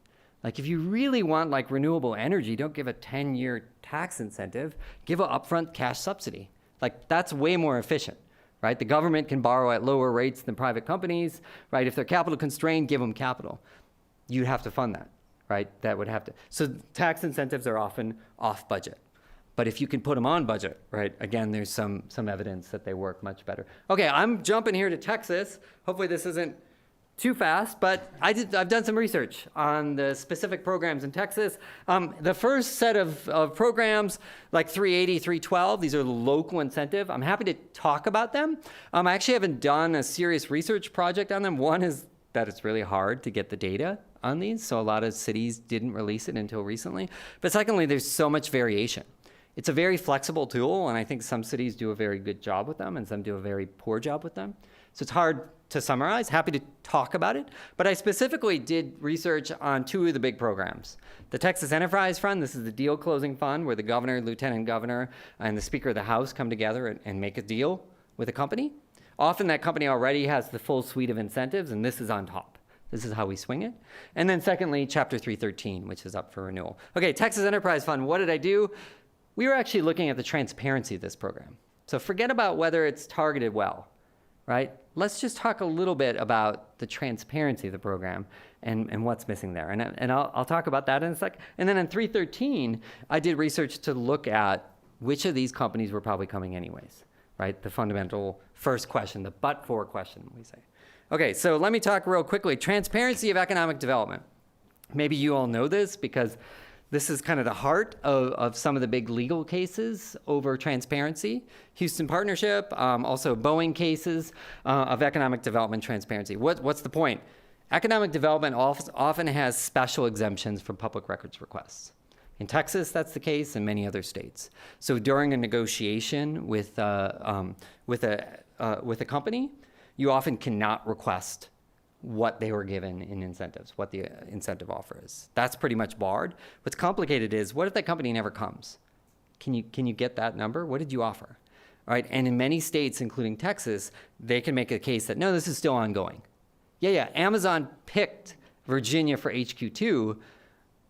Like, if you really want, like, renewable energy, don't give a 10-year tax incentive. Give an upfront cash subsidy. Like, that's way more efficient. Right? The government can borrow at lower rates than private companies, right? If they're capital constrained, give them capital. You'd have to fund that, right? That would have to. So tax incentives are often off budget. But if you can put them on budget, right? Again, there's some evidence that they work much better. Okay, I'm jumping here to Texas. Hopefully this isn't too fast, but I've done some research on the specific programs in Texas. The first set of programs, like 380, 312, these are local incentive. I'm happy to talk about them. I actually haven't done a serious research project on them. One is that it's really hard to get the data on these, so a lot of cities didn't release it until recently. But secondly, there's so much variation. It's a very flexible tool, and I think some cities do a very good job with them, and some do a very poor job with them. So it's hard to summarize. Happy to talk about it. But I specifically did research on two of the big programs. The Texas Enterprise Fund, this is the deal closing fund where the governor, lieutenant governor, and the Speaker of the House come together and make a deal with a company. Often that company already has the full suite of incentives, and this is on top. This is how we swing it. And then secondly, Chapter 313, which is up for renewal. Okay, Texas Enterprise Fund, what did I do? We were actually looking at the transparency of this program. So forget about whether it's targeted well, right? Let's just talk a little bit about the transparency of the program and what's missing there. And I'll talk about that in a sec. And then in 313, I did research to look at which of these companies were probably coming anyways, right? The fundamental first question, the but-for question, we say. Okay, so let me talk real quickly. Transparency of economic development. Maybe you all know this because this is kind of the heart of some of the big legal cases over transparency. Houston Partnership, also Boeing cases of economic development transparency. What's the point? Economic development often has special exemptions from public records requests. In Texas, that's the case, in many other states. So during a negotiation with a company, you often cannot request what they were given in incentives, what the incentive offer is. That's pretty much barred. What's complicated is, what if that company never comes? Can you get that number? What did you offer? All right, and in many states, including Texas, they can make a case that, no, this is still ongoing. Yeah, Amazon picked Virginia for HQ2,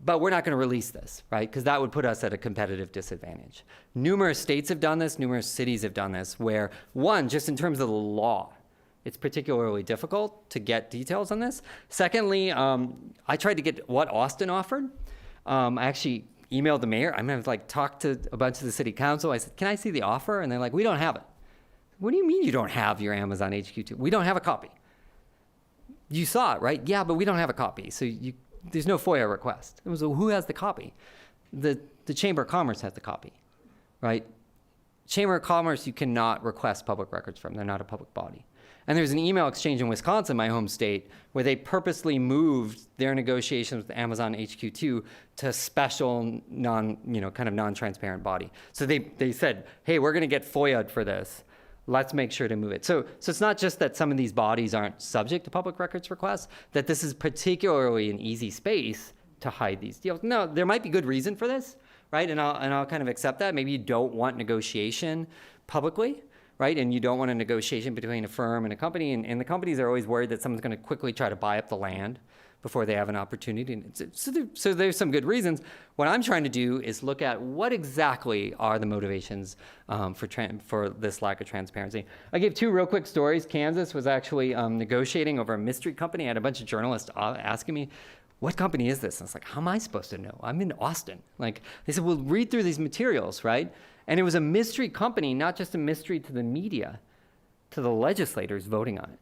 but we're not gonna release this, right? Because that would put us at a competitive disadvantage. Numerous states have done this, numerous cities have done this, where one, just in terms of the law, it's particularly difficult to get details on this. Secondly, I tried to get what Austin offered. I actually emailed the mayor. I've like talked to a bunch of the city council. I said, can I see the offer? And they're like, we don't have it. What do you mean you don't have your Amazon HQ2? We don't have a copy. You saw it, right? Yeah, but we don't have a copy. So there's no FOIA request. It was, well, who has the copy? The Chamber of Commerce has the copy, right? Chamber of Commerce, you cannot request public records from. They're not a public body. And there's an email exchange in Wisconsin, my home state, where they purposely moved their negotiations with Amazon HQ2 to a special kind of non-transparent body. So they said, hey, we're going to get FOIA'd for this. Let's make sure to move it. So it's not just that some of these bodies aren't subject to public records requests, that this is particularly an easy space to hide these deals. No, there might be good reason for this, right? And I'll kind of accept that. Maybe you don't want negotiation publicly, right? And you don't want a negotiation between a firm and a company. And the companies are always worried that someone's going to quickly try to buy up the land before they have an opportunity. And so there's some good reasons. What I'm trying to do is look at what exactly are the motivations for this lack of transparency. I gave two real quick stories. Kansas was actually negotiating over a mystery company. I had a bunch of journalists asking me, what company is this? And I was like, how am I supposed to know? I'm in Austin. Like, they said, well, read through these materials, right? And it was a mystery company, not just a mystery to the media, to the legislators voting on it.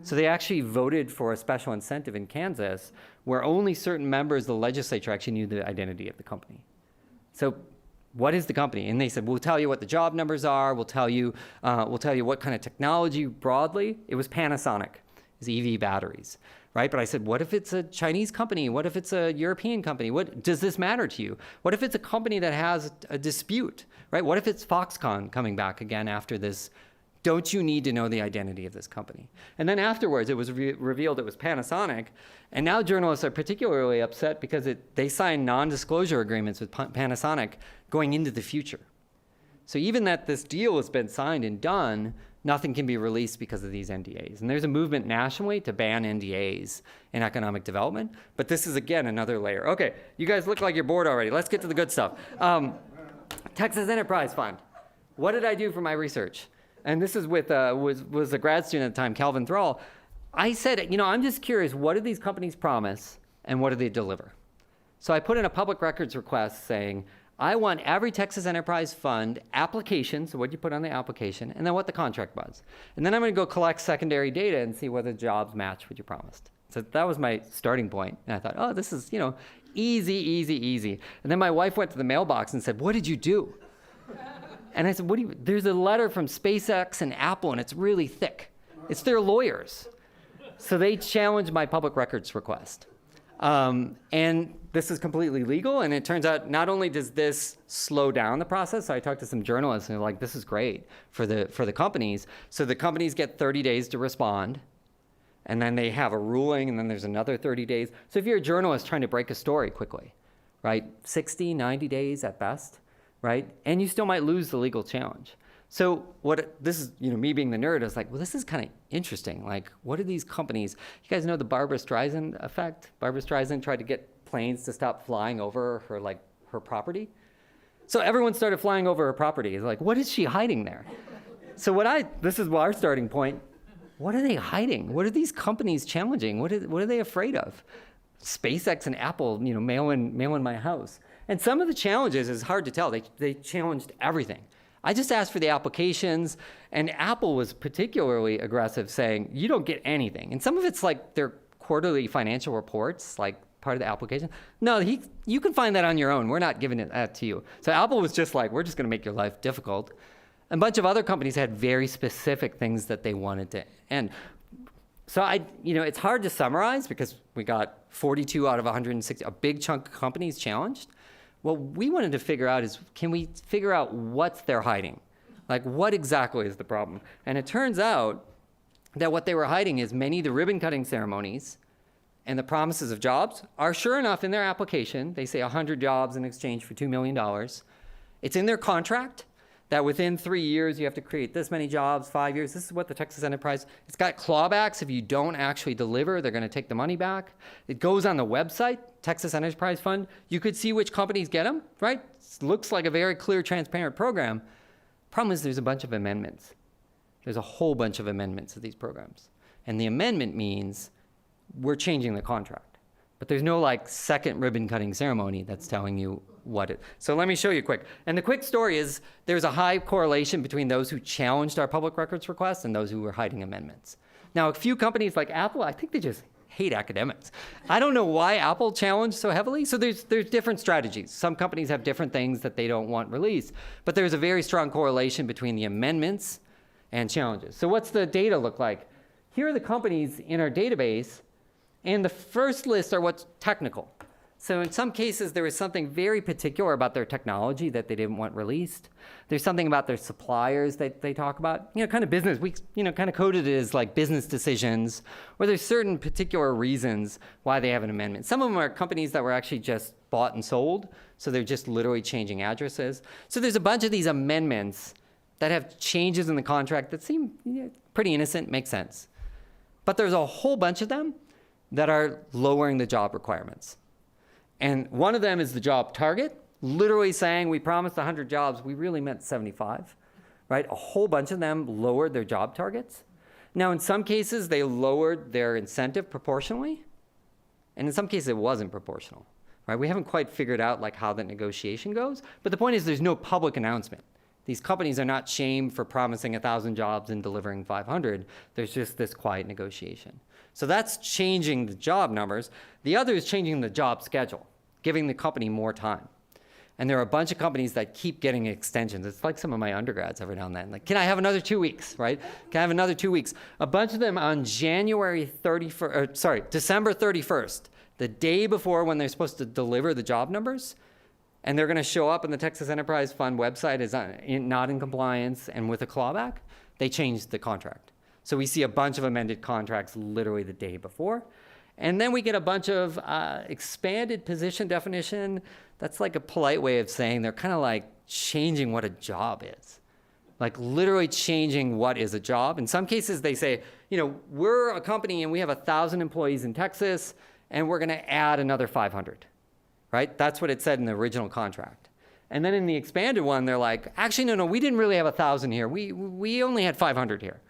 So they actually voted for a special incentive in Kansas where only certain members of the legislature actually knew the identity of the company. So what is the company? And they said, we'll tell you what the job numbers are. We'll tell you what kind of technology broadly. It was Panasonic. It was EV batteries, right? But I said, what if it's a Chinese company? What if it's a European company? What does this matter to you? What if it's a company that has a dispute, right? What if it's Foxconn coming back again after this? Don't you need to know the identity of this company? And then afterwards, it was revealed it was Panasonic. And now journalists are particularly upset because they signed non-disclosure agreements with Panasonic going into the future. So even that this deal has been signed and done, nothing can be released because of these NDAs. And there's a movement nationally to ban NDAs in economic development. But this is, again, another layer. Okay, you guys look like you're bored already. Let's get to the good stuff. Texas Enterprise Fund. What did I do for my research? And this is with was a grad student at the time, Calvin Thrall. I said, I'm just curious, what do these companies promise and what do they deliver? So I put in a public records request saying, I want every Texas Enterprise Fund application, so what you put on the application, and then what the contract was. And then I'm going to go collect secondary data and see whether jobs match what you promised. So that was my starting point. And I thought, oh, this is, easy, easy, easy. And then my wife went to the mailbox and said, what did you do? And I said, there's a letter from SpaceX and Apple, and it's really thick. It's their lawyers. So they challenged my public records request. And this is completely legal, and it turns out not only does this slow down the process, so I talked to some journalists, and they're like, this is great for the companies. So the companies get 30 days to respond, and then they have a ruling, and then there's another 30 days. So if you're a journalist trying to break a story quickly, right, 60, 90 days at best, right? And you still might lose the legal challenge. So this is, me being the nerd, I was like, well, this is kind of interesting. Like, what are these companies? You guys know the Barbra Streisand effect? Barbra Streisand tried to get planes to stop flying over her property. So everyone started flying over her property. It's like, what is she hiding there? So this is our starting point. What are they hiding? What are these companies challenging? What are they afraid of? SpaceX and Apple, mail in my house. And some of the challenges is hard to tell. They challenged everything. I just asked for the applications, and Apple was particularly aggressive, saying, you don't get anything. And some of it's like their quarterly financial reports, like part of the application. No, you can find that on your own. We're not giving that to you. So Apple was just like, we're just going to make your life difficult. A bunch of other companies had very specific things that they wanted to end. So it's hard to summarize because we got 42 out of 160, a big chunk of companies challenged. What we wanted to figure out is, can we figure out what they're hiding? Like, what exactly is the problem? And it turns out that what they were hiding is many of the ribbon-cutting ceremonies and the promises of jobs are sure enough in their application. They say 100 jobs in exchange for $2 million. It's in their contract that within 3 years you have to create this many jobs, 5 years. This is what the Texas Enterprise, it's got clawbacks. If you don't actually deliver, they're going to take the money back. It goes on the website, Texas Enterprise Fund. You could see which companies get them, right? It looks like a very clear, transparent program. Problem is there's a bunch of amendments. There's a whole bunch of amendments to these programs. And the amendment means we're changing the contract. But there's no like second ribbon cutting ceremony that's telling you what it. So let me show you quick. And the quick story is there's a high correlation between those who challenged our public records requests and those who were hiding amendments. Now, a few companies like Apple, I think they just hate academics. I don't know why Apple challenged so heavily. So there's different strategies. Some companies have different things that they don't want released, but there's a very strong correlation between the amendments and challenges. So what's the data look like? Here are the companies in our database, and the first list are what's technical. So in some cases, there was something very particular about their technology that they didn't want released. There's something about their suppliers that they talk about, kind of business. We, kind of coded it as like business decisions, or there's certain particular reasons why they have an amendment. Some of them are companies that were actually just bought and sold, so they're just literally changing addresses. So there's a bunch of these amendments that have changes in the contract that seem pretty innocent, make sense. But there's a whole bunch of them that are lowering the job requirements. And one of them is the job target, literally saying we promised 100 jobs, we really meant 75, right? A whole bunch of them lowered their job targets. Now, in some cases, they lowered their incentive proportionally, and in some cases, it wasn't proportional, right? We haven't quite figured out like how that negotiation goes, but the point is there's no public announcement. These companies are not shamed for promising 1,000 jobs and delivering 500. There's just this quiet negotiation. So that's changing the job numbers. The other is changing the job schedule, giving the company more time. And there are a bunch of companies that keep getting extensions. It's like some of my undergrads every now and then. Like, can I have another 2 weeks, right? Can I have another 2 weeks? A bunch of them on December 31st, the day before when they're supposed to deliver the job numbers, and they're going to show up in the Texas Enterprise Fund website as not in compliance and with a clawback, they changed the contract. So we see a bunch of amended contracts literally the day before. And then we get a bunch of expanded position definition. That's like a polite way of saying they're kind of like changing what a job is. Like literally changing what is a job. In some cases, they say, we're a company and we have 1,000 employees in Texas, and we're going to add another 500, right? That's what it said in the original contract. And then in the expanded one, they're like, actually, no, we didn't really have 1,000 here. We only had 500 here.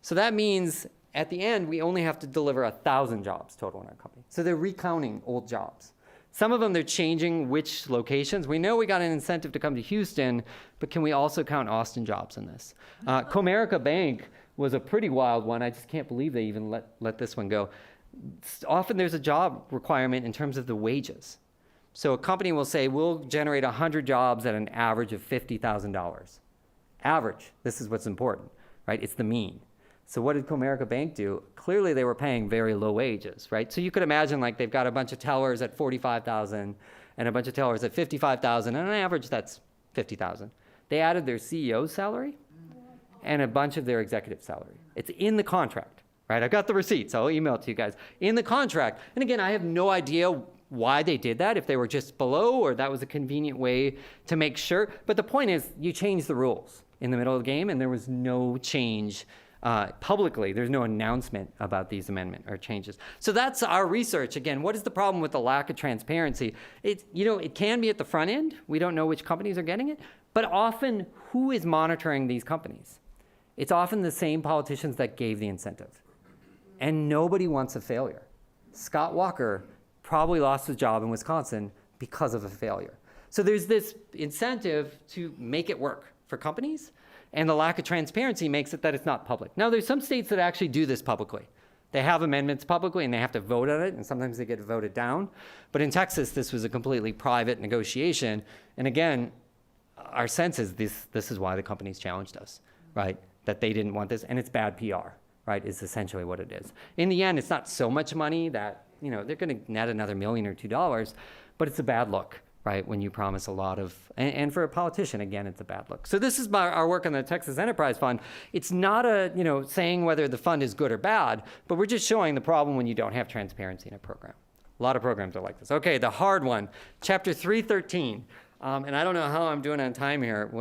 So that means at the end, we only have to deliver 1,000 jobs total in our company. So they're recounting old jobs. Some of them, they're changing which locations. We know we got an incentive to come to Houston, but can we also count Austin jobs in this? Comerica Bank was a pretty wild one. I just can't believe they even let this one go. Often there's a job requirement in terms of the wages. So a company will say, we'll generate 100 jobs at an average of $50,000. Average, this is what's important, right? It's the mean. So what did Comerica Bank do? Clearly they were paying very low wages, right? So you could imagine like they've got a bunch of tellers at $45,000 and a bunch of tellers at $55,000, and on average that's $50,000. They added their CEO's salary and a bunch of their executive salary. It's in the contract, right? I've got the receipts, I'll email it to you guys. In the contract, and again, I have no idea why they did that, if they were just below or that was a convenient way to make sure. But the point is, you change the rules in the middle of the game, and there was no change publicly. There's no announcement about these amendment or changes. So that's our research. Again, what is the problem with the lack of transparency? It can be at the front end. We don't know which companies are getting it, but often who is monitoring these companies? It's often the same politicians that gave the incentive. And nobody wants a failure. Scott Walker probably lost his job in Wisconsin because of a failure. So there's this incentive to make it work for companies, and the lack of transparency makes it that it's not public. Now, there's some states that actually do this publicly. They have amendments publicly, and they have to vote on it, and sometimes they get voted down. But in Texas, this was a completely private negotiation. And again, our sense is this is why the companies challenged us, right? That they didn't want this, and it's bad PR, right, is essentially what it is. In the end, it's not so much money that, they're going to net another $1 million or $2 million, but it's a bad look, right, when you promise a lot of, and for a politician, again, it's a bad look. So this is our work on the Texas Enterprise Fund. It's not saying whether the fund is good or bad, but we're just showing the problem when you don't have transparency in a program. A lot of programs are like this. Okay, the hard one, Chapter 313. And I don't know how I'm doing on time here.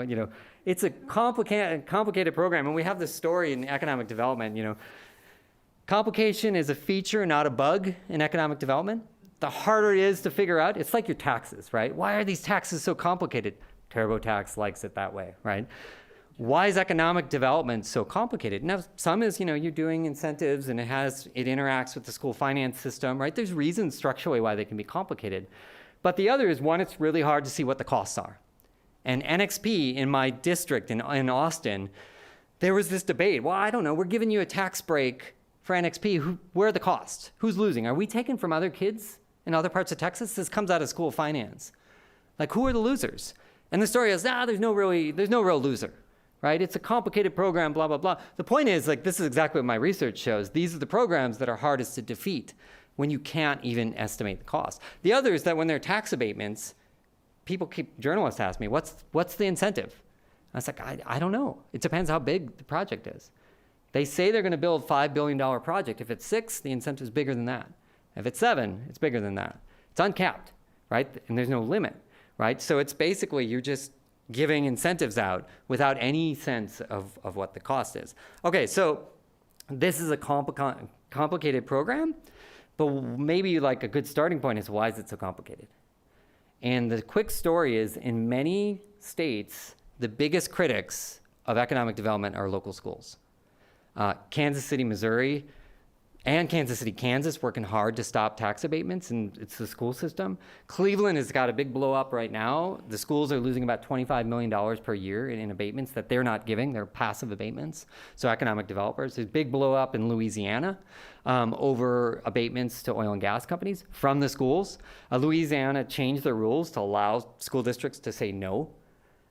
It's a complicated program, and we have this story in economic development. Complication is a feature, not a bug in economic development. The harder it is to figure out, it's like your taxes, right? Why are these taxes so complicated? TurboTax likes it that way, right? why is economic development so complicated? Now, some is, you're doing incentives and it interacts with the school finance system, right? There's reasons structurally why they can be complicated. But the other is, one, it's really hard to see what the costs are. And NXP in my district in Austin, there was this debate. Well, I don't know, we're giving you a tax break for NXP. Where are the costs? Who's losing? Are we taking from other kids in other parts of Texas? This comes out of school finance. Like, who are the losers? And the story is, there's no real loser, right? It's a complicated program, blah, blah, blah. The point is, this is exactly what my research shows. These are the programs that are hardest to defeat when you can't even estimate the cost. The other is that when there are tax abatements, journalists ask me, what's the incentive? I was like, I don't know. It depends how big the project is. They say they're going to build a $5 billion project. If it's 6, the incentive is bigger than that. If it's 7, it's bigger than that. It's uncapped, right? And there's no limit, right? So it's basically you're just giving incentives out without any sense of what the cost is. Okay, so this is a complicated program, but maybe a good starting point is, why is it so complicated? And the quick story is, in many states, the biggest critics of economic development are local schools. Kansas City, Missouri, and Kansas City, Kansas, working hard to stop tax abatements, and it's the school system. Cleveland has got a big blow up right now. The schools are losing about $25 million per year in abatements that they're not giving. They're passive abatements. So economic developers. There's a big blow up in Louisiana over abatements to oil and gas companies from the schools. Louisiana changed their rules to allow school districts to say no.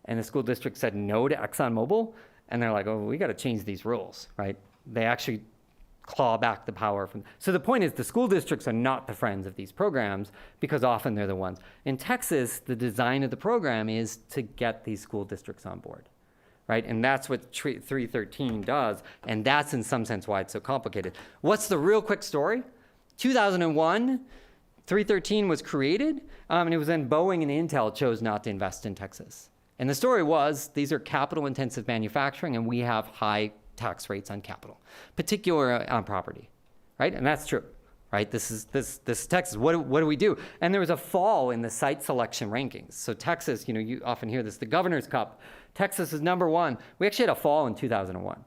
And the school district said no to ExxonMobil. And they're like, oh, we got to change these rules, right? They actually claw back the power from. So the point is, the school districts are not the friends of these programs, because often they're the ones. In Texas, the design of the program is to get these school districts on board, right? And that's what 313 does, and that's in some sense why it's so complicated. What's the real quick story? 2001, 313 was created, and it was then Boeing and Intel chose not to invest in Texas. And the story was, these are capital-intensive manufacturing, and we have high tax rates on capital, particularly on property, right? And that's true, right? This is Texas. What do we do? And there was a fall in the site selection rankings. So Texas, you often hear this, the Governor's Cup. Texas is number 1. We actually had a fall in 2001.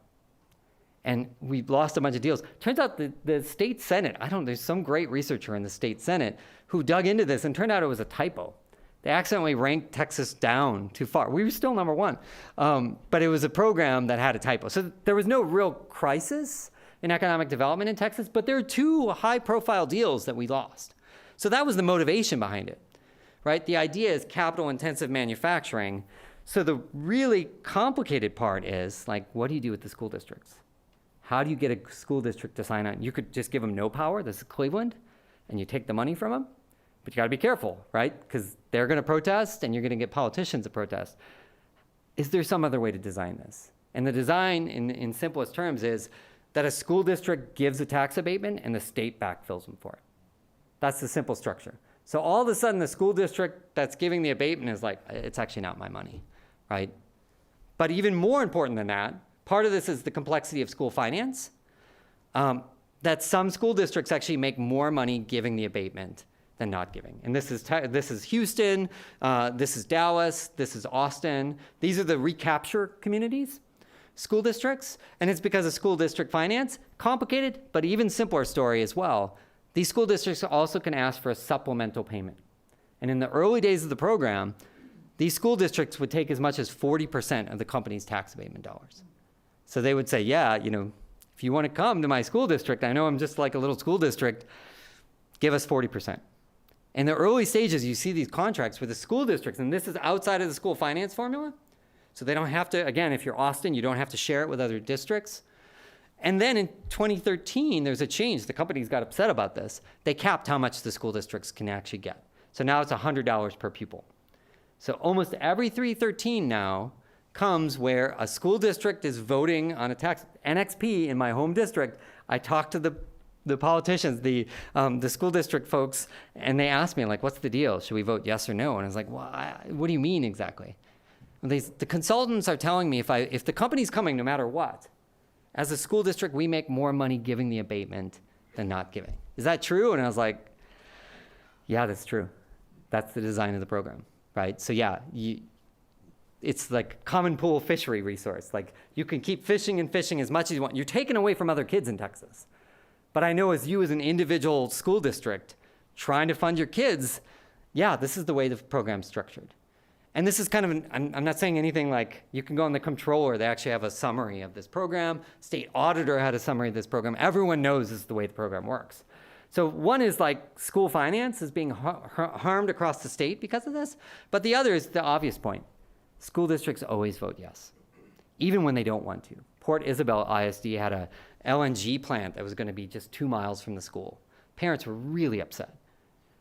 And we lost a bunch of deals. Turns out the state Senate, there's some great researcher in the state Senate who dug into this, and turned out it was a typo. They accidentally ranked Texas down too far. We were still number 1, but it was a program that had a typo. So there was no real crisis in economic development in Texas, but there are 2 high-profile deals that we lost. So that was the motivation behind it, right? The idea is capital-intensive manufacturing. So the really complicated part is, what do you do with the school districts? How do you get a school district to sign on? You could just give them no power. This is Cleveland, and you take the money from them. But you got to be careful, right? Because they're going to protest, and you're going to get politicians to protest. Is there some other way to design this? And the design, in simplest terms, is that a school district gives a tax abatement, and the state backfills them for it. That's the simple structure. So all of a sudden, the school district that's giving the abatement is like, it's actually not my money, right? But even more important than that, part of this is the complexity of school finance, that some school districts actually make more money giving the abatement than not giving. And this is Houston, this is Dallas, this is Austin. These are the recapture communities, school districts, and it's because of school district finance. Complicated, but even simpler story as well. These school districts also can ask for a supplemental payment. And in the early days of the program, these school districts would take as much as 40% of the company's tax abatement dollars. So they would say, yeah, if you want to come to my school district, I know I'm just like a little school district, give us 40%. In the early stages, you see these contracts with the school districts, and this is outside of the school finance formula. So they don't have to, again, if you're Austin, you don't have to share it with other districts. And then in 2013, there's a change. The companies got upset about this. They capped how much the school districts can actually get. So now it's $100 per pupil. So almost every 313 now comes where a school district is voting on a tax. NXP in my home district, I talked to the politicians, the school district folks, and they asked me, what's the deal? Should we vote yes or no? And I was like, well, what do you mean exactly? And the consultants are telling me if the company's coming no matter what, as a school district, we make more money giving the abatement than not giving. Is that true? And I was like, yeah, that's true. That's the design of the program, right? So yeah, it's like common pool fishery resource. Like you can keep fishing and fishing as much as you want. You're taken away from other kids in Texas. But I know as you as an individual school district trying to fund your kids, yeah, this is the way the program's structured. And this is kind of, I'm not saying anything like, you can go on the comptroller, they actually have a summary of this program. State auditor had a summary of this program. Everyone knows this is the way the program works. So one is like school finance is being harmed across the state because of this. But the other is the obvious point. School districts always vote yes, even when they don't want to. Port Isabel ISD had a LNG plant that was going to be just 2 miles from the school. Parents were really upset,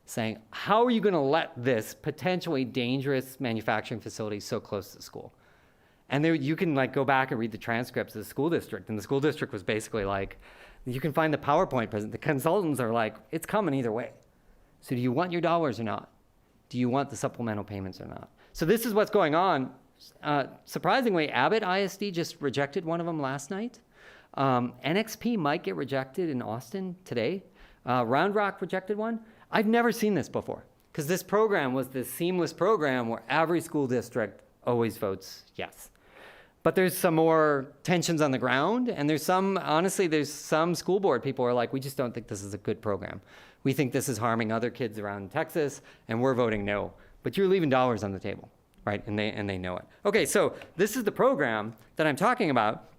saying, how are you going to let this potentially dangerous manufacturing facility so close to the school? And there, you can like go back and read the transcripts of the school district. And the school district was basically like, you can find the PowerPoint present. The consultants are like, it's coming either way. So do you want your dollars or not? Do you want the supplemental payments or not? So this is what's going on. Surprisingly, Abbott ISD just rejected one of them last night. NXP might get rejected in Austin today. Round Rock rejected one. I've never seen this before because this program was this seamless program where every school district always votes yes. But there's some more tensions on the ground, and there's some, honestly, there's some school board people who are like, we just don't think this is a good program. We think this is harming other kids around Texas, and we're voting no. But you're leaving dollars on the table, right? And they know it. Okay, so this is the program that I'm talking about.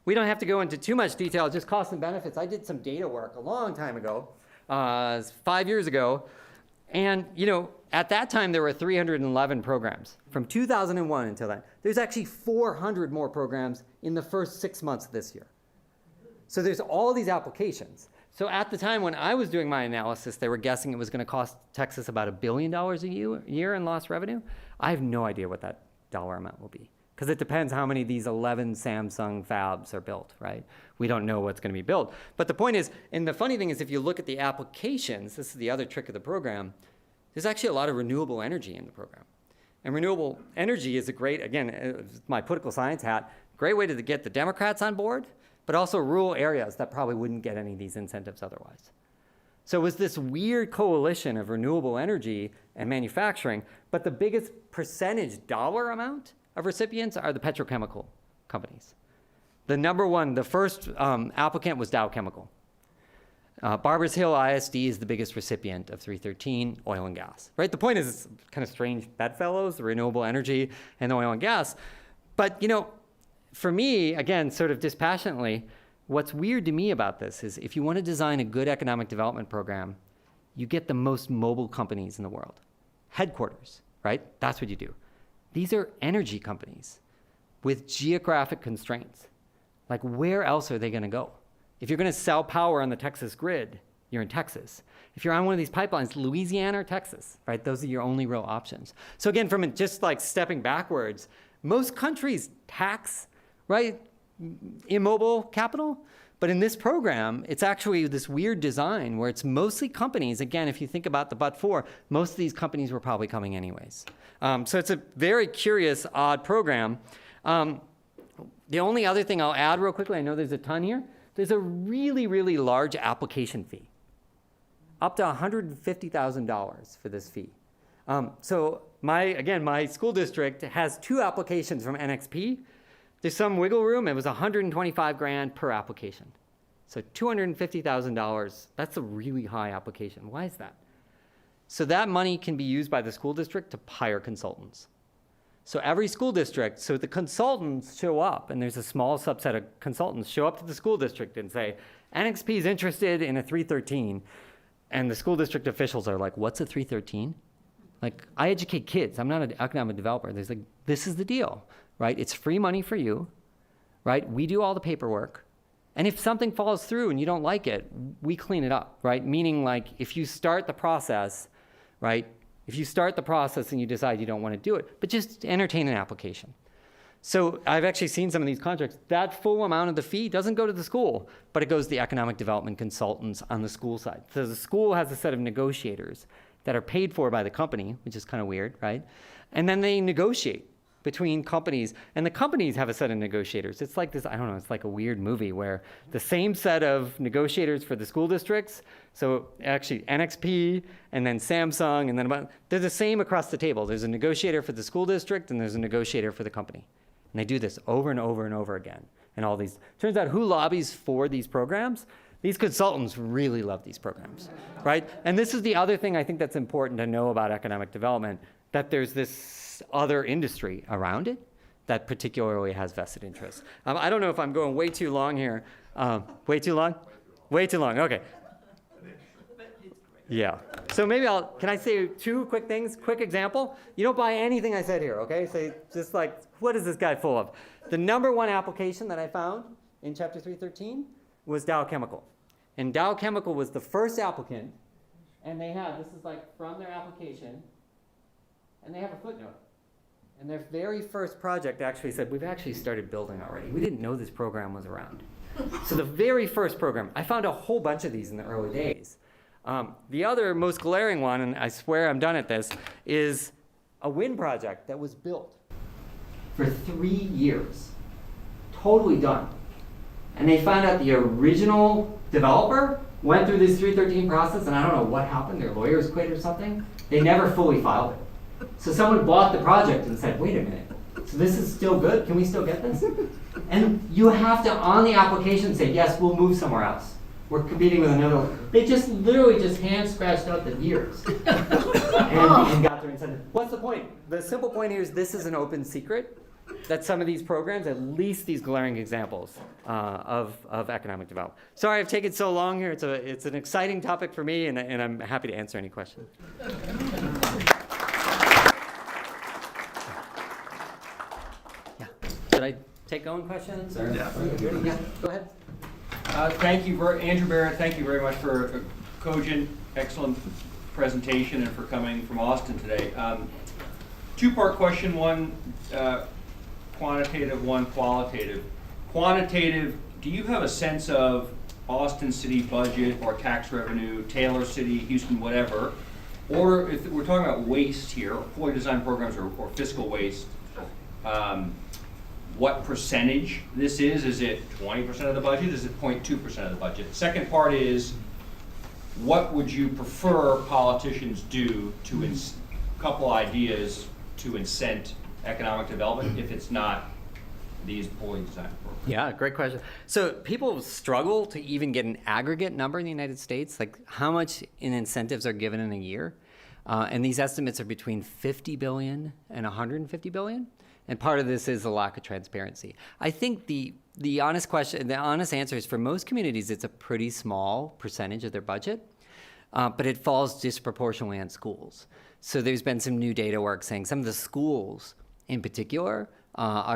We don't have to go into too much detail, just costs and benefits. I did some data work a long time ago, 5 years ago. And, you know, at that time, there were 311 programs. From 2001 until then, there's actually 400 more programs in the first 6 months of this year. So there's all these applications. So at the time when I was doing my analysis, they were guessing it was going to cost Texas about $1 billion a year in lost revenue. I have no idea what that dollar amount will be because it depends how many of these 11 Samsung fabs are built, right? We don't know what's going to be built. But the point is, and the funny thing is if you look at the applications, this is the other trick of the program, there's actually a lot of renewable energy in the program. And renewable energy is a great, again, my political science hat, great way to get the Democrats on board, but also rural areas that probably wouldn't get any of these incentives otherwise. So it was this weird coalition of renewable energy and manufacturing, but the biggest percentage dollar amount of recipients are the petrochemical companies. The number one, the first applicant was Dow Chemical. Barbers Hill ISD is the biggest recipient of 313, oil and gas, right? The point is it's kind of strange bedfellows, the renewable energy and the oil and gas. But, you know, for me, again, sort of dispassionately, what's weird to me about this is if you want to design a good economic development program, you get the most mobile companies in the world. Headquarters, right? That's what you do. These are energy companies with geographic constraints. Like, where else are they going to go? If you're going to sell power on the Texas grid, you're in Texas. If you're on one of these pipelines, Louisiana or Texas, right? Those are your only real options. So again, from just like stepping backwards, most countries tax, right, immobile capital. But in this program, it's actually this weird design where it's mostly companies. Again, if you think about the but-for, most of these companies were probably coming anyways. So it's a very curious, odd program. The only other thing I'll add real quickly, I know there's a ton here, there's a really, really large application fee, up to $150,000 for this fee. So my school district has 2 applications from NXP. There's some wiggle room. It was $125,000 per application. So $250,000, that's a really high application. Why is that? So that money can be used by the school district to hire consultants. So every school district, so the consultants show up, and there's a small subset of consultants show up to the school district and say, NXP is interested in a 313. And the school district officials are like, what's a 313? Like, I educate kids. I'm not an economic developer. There's like, this is the deal, right? It's free money for you, right? We do all the paperwork. And if something falls through and you don't like it, we clean it up, right? Meaning like if you start the process, right? If you start the process and you decide you don't want to do it, but just entertain an application. So I've actually seen some of these contracts. That full amount of the fee doesn't go to the school, but it goes to the economic development consultants on the school side. So the school has a set of negotiators that are paid for by the company, which is kind of weird, right? And then they negotiate between companies, and the companies have a set of negotiators. It's like this, I don't know, it's like a weird movie where the same set of negotiators for the school districts, so actually NXP and then Samsung and then they're the same across the table. There's a negotiator for the school district and there's a negotiator for the company. And they do this over and over and over again. And all these, turns out who lobbies for these programs? These consultants really love these programs, right? And this is the other thing I think that's important to know about economic development, that there's this other industry around it that particularly has vested interests. I don't know if I'm going way too long here. Way too long? Way too long, okay. Yeah, so maybe can I say two quick things? Quick example. You don't buy anything I said here, okay? So just like, what is this guy full of? The number one application that I found in chapter 313 was Dow Chemical. And Dow Chemical was the first applicant, and they have, this is like from their application, and they have a footnote. And their very first project actually said, we've actually started building already. We didn't know this program was around. So the very first program, I found a whole bunch of these in the early days. The other most glaring one, and I swear I'm done at this, is a wind project that was built for 3 years. Totally done. And they found out the original developer went through this 313 process, and I don't know what happened, their lawyers quit or something. They never fully filed it. So someone bought the project and said, wait a minute, so this is still good? Can we still get this? And you have to, on the application, say, yes, we'll move somewhere else. We're competing with another. They just literally just hand scratched out the years and got their incentive. What's the point? The simple point here is this is an open secret that some of these programs, at least these glaring examples of economic development. Sorry I've taken so long here. It's an exciting topic for me, and I'm happy to answer any questions. Yeah. Should I take going questions? Or? Yeah. Yeah. Go ahead. Thank you, Andrew Barrett. Thank you very much for a cogent, excellent presentation and for coming from Austin today. Two-part question, one quantitative, one qualitative. Quantitative, do you have a sense of Austin city budget or tax revenue, Taylor City, Houston, whatever, or if we're talking about waste here, employee design programs or fiscal waste, what percentage this is? Is it 20% of the budget? Is it 0.2% of the budget? Second part is, what would you prefer politicians do to, couple ideas to incent economic development if it's not these employee design programs? Yeah, great question. So people struggle to even get an aggregate number in the United States, like how much in incentives are given in a year. And these estimates are between 50 billion and 150 billion. And part of this is a lack of transparency. I think the honest answer is for most communities, it's a pretty small percentage of their budget, but it falls disproportionately on schools. So there's been some new data work saying some of the schools in particular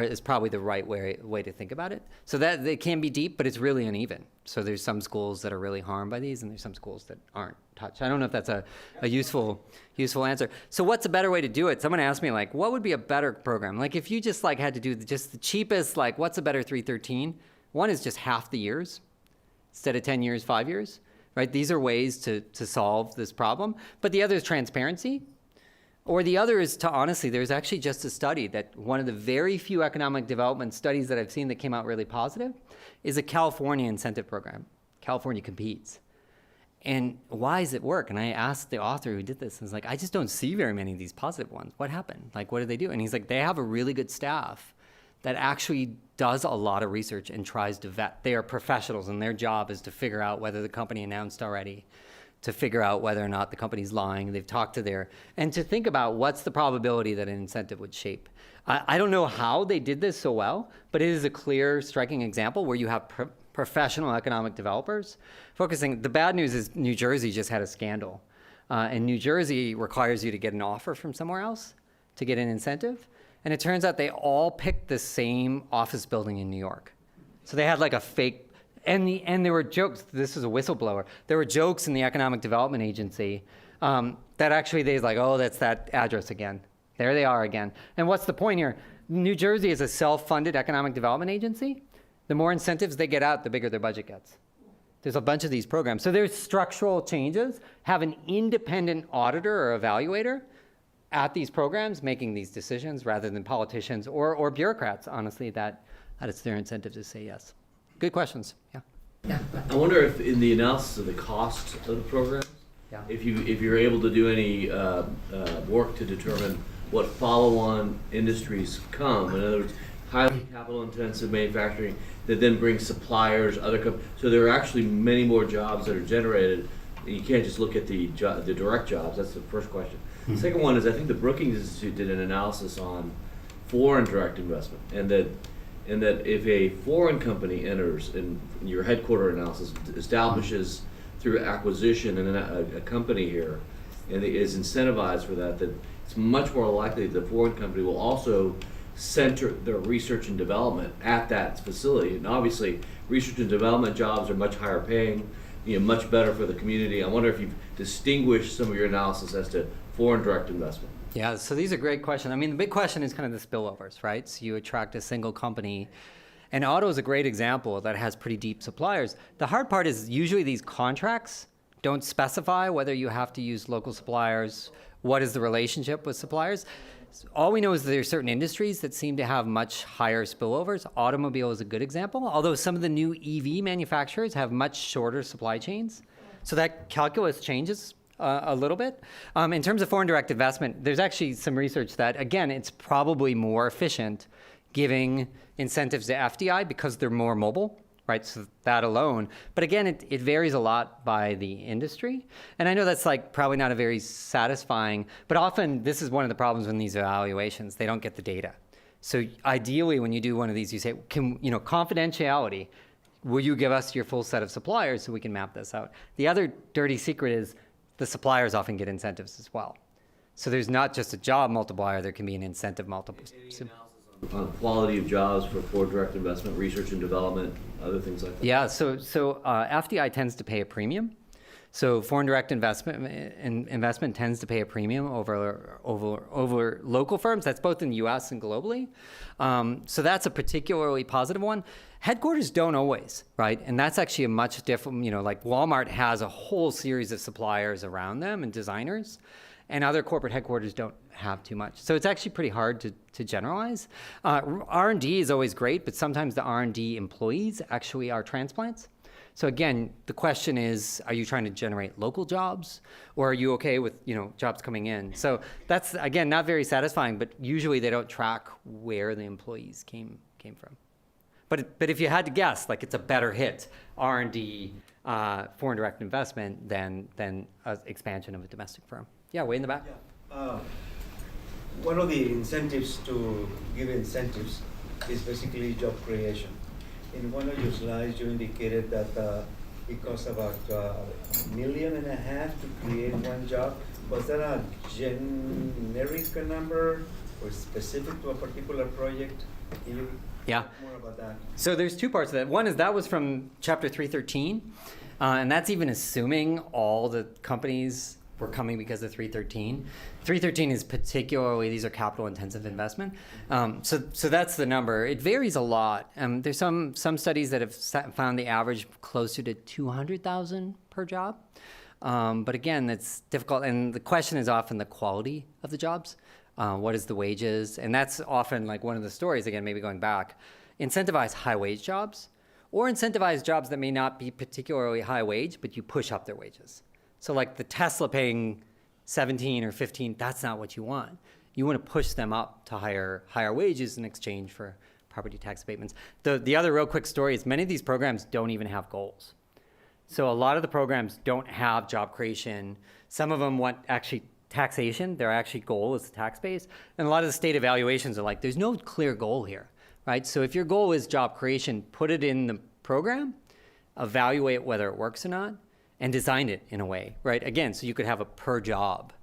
is probably the right way to think about it. So that it can be deep, but it's really uneven. So there's some schools that are really harmed by these, and there's some schools that aren't touched. I don't know if that's a useful answer. So what's a better way to do it? Someone asked me, like, what would be a better program? Like, if you just like had to do just the cheapest, like, what's a better 313? One is just half the years instead of 10 years, 5 years, right? These are ways to solve this problem. But the other is transparency. Or the other is to, honestly, there's actually just a study that one of the very few economic development studies that I've seen that came out really positive is a California incentive program. California competes. And why does it work? And I asked the author who did this, and I was like, I just don't see very many of these positive ones. What happened? Like, what did they do? And he's like, they have a really good staff that actually does a lot of research and tries to vet. They are professionals, and their job is to figure out whether the company announced already, to figure out whether or not the company's lying. They've talked to and to think about what's the probability that an incentive would shape. I don't know how they did this so well, but it is a clear, striking example where you have professional economic developers focusing. The bad news is New Jersey just had a scandal. And New Jersey requires you to get an offer from somewhere else to get an incentive. And it turns out they all picked the same office building in New York. So they had like a fake. And there were jokes, this is a whistleblower, there were jokes in the Economic Development Agency that actually they's like, oh, that's that address again. There they are again. And what's the point here? New Jersey is a self-funded economic development agency. The more incentives they get out, the bigger their budget gets. There's a bunch of these programs. So there's structural changes. Have an independent auditor or evaluator at these programs making these decisions rather than politicians or bureaucrats, honestly, that it's their incentive to say yes. Good questions. Yeah. Yeah. I wonder if in the analysis of the cost of the program, Yeah. if you're able to do any work to determine what follow-on industries come. In other words, highly capital-intensive manufacturing that then brings suppliers, so there are actually many more jobs that are generated. You can't just look at the direct jobs. That's the first question. The second one is I think the Brookings Institute did an analysis on foreign direct investment, and that if a foreign company enters, in your headquarter analysis establishes through acquisition and a company here, and is incentivized for that it's much more likely that the foreign company will also center their research and development at that facility. And obviously, research and development jobs are much higher paying, much better for the community. I wonder if you've distinguished some of your analysis as to foreign direct investment. Yeah, so these are great questions. I mean, the big question is kind of the spillovers, right? So you attract a single company, and auto is a great example that has pretty deep suppliers. The hard part is usually these contracts don't specify whether you have to use local suppliers, what is the relationship with suppliers. All we know is that there are certain industries that seem to have much higher spillovers. Automobile is a good example, although some of the new EV manufacturers have much shorter supply chains. So that calculus changes a little bit. In terms of foreign direct investment, there's actually some research that, again, it's probably more efficient giving incentives to FDI because they're more mobile, right? So that alone. But again, it varies a lot by the industry. And I know that's like probably not a very satisfying, but often this is one of the problems in these evaluations. They don't get the data. So ideally, when you do one of these, you say, confidentiality, will you give us your full set of suppliers so we can map this out? The other dirty secret is the suppliers often get incentives as well. So there's not just a job multiplier, there can be an incentive multiplier. On quality of jobs for foreign direct investment, research and development, other things like that? Yeah, so FDI tends to pay a premium. So foreign direct investment tends to pay a premium over local firms. That's both in the US and globally. So that's a particularly positive one. Headquarters don't always, right? And that's actually a much different, like Walmart has a whole series of suppliers around them and designers, and other corporate headquarters don't have too much. So it's actually pretty hard to generalize. R&D is always great, but sometimes the R&D employees actually are transplants. So again, the question is, are you trying to generate local jobs, or are you okay with jobs coming in? So that's, again, not very satisfying, but usually they don't track where the employees came from. But if you had to guess, like it's a better hit, R&D, foreign direct investment than expansion of a domestic firm. Yeah, way in the back. Yeah. One of the incentives to give incentives is basically job creation. In one of your slides, you indicated that it costs about $1.5 million to create one job. Was that a generic number or specific to a particular project? Can you Yeah. talk more about that? So there's two parts of that. One is that was from chapter 313, and that's even assuming all the companies were coming because of 313. 313 is particularly, these are capital intensive investment. So that's the number. It varies a lot. There's some studies that have found the average closer to 200,000 per job. But again, that's difficult. And the question is often the quality of the jobs. What is the wages? And that's often like one of the stories, again, maybe going back, incentivize high wage jobs or incentivize jobs that may not be particularly high wage, but you push up their wages. So like the Tesla paying 17 or 15, that's not what you want. You want to push them up to higher wages in exchange for property tax abatements. The other real quick story is many of these programs don't even have goals. So a lot of the programs don't have job creation. Some of them want actually taxation. Their actual goal is the tax base. And a lot of the state evaluations are like, there's no clear goal here, right? So if your goal is job creation, put it in the program, evaluate whether it works or not, and design it in a way, right? Again, so you could have a per job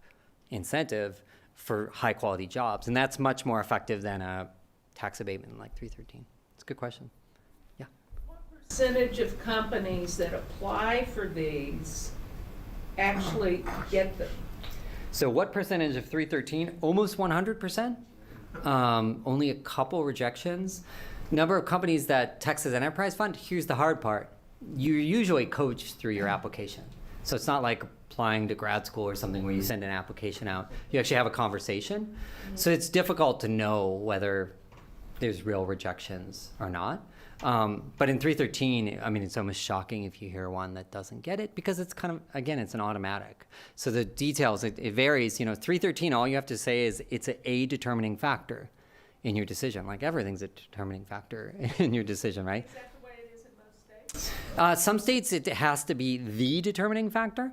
incentive for high quality jobs. And that's much more effective than a tax abatement like 313. It's a good question. Yeah. What percentage of companies that apply for these actually get them? So what percentage of 313? Almost 100%. Only a couple rejections. Number of companies that Texas Enterprise Fund, here's the hard part. You're usually coached through your application. So it's not like applying to grad school or something where you send an application out. You actually have a conversation. So it's difficult to know whether there's real rejections or not. But in 313, I mean, it's almost shocking if you hear one that doesn't get it, because it's kind of, again, it's an automatic. So the details, it varies. You know, 313, all you have to say is it's a determining factor in your decision. Like everything's a determining factor in your decision, right? Is that the way it is in most states? Some states, it has to be the determining factor,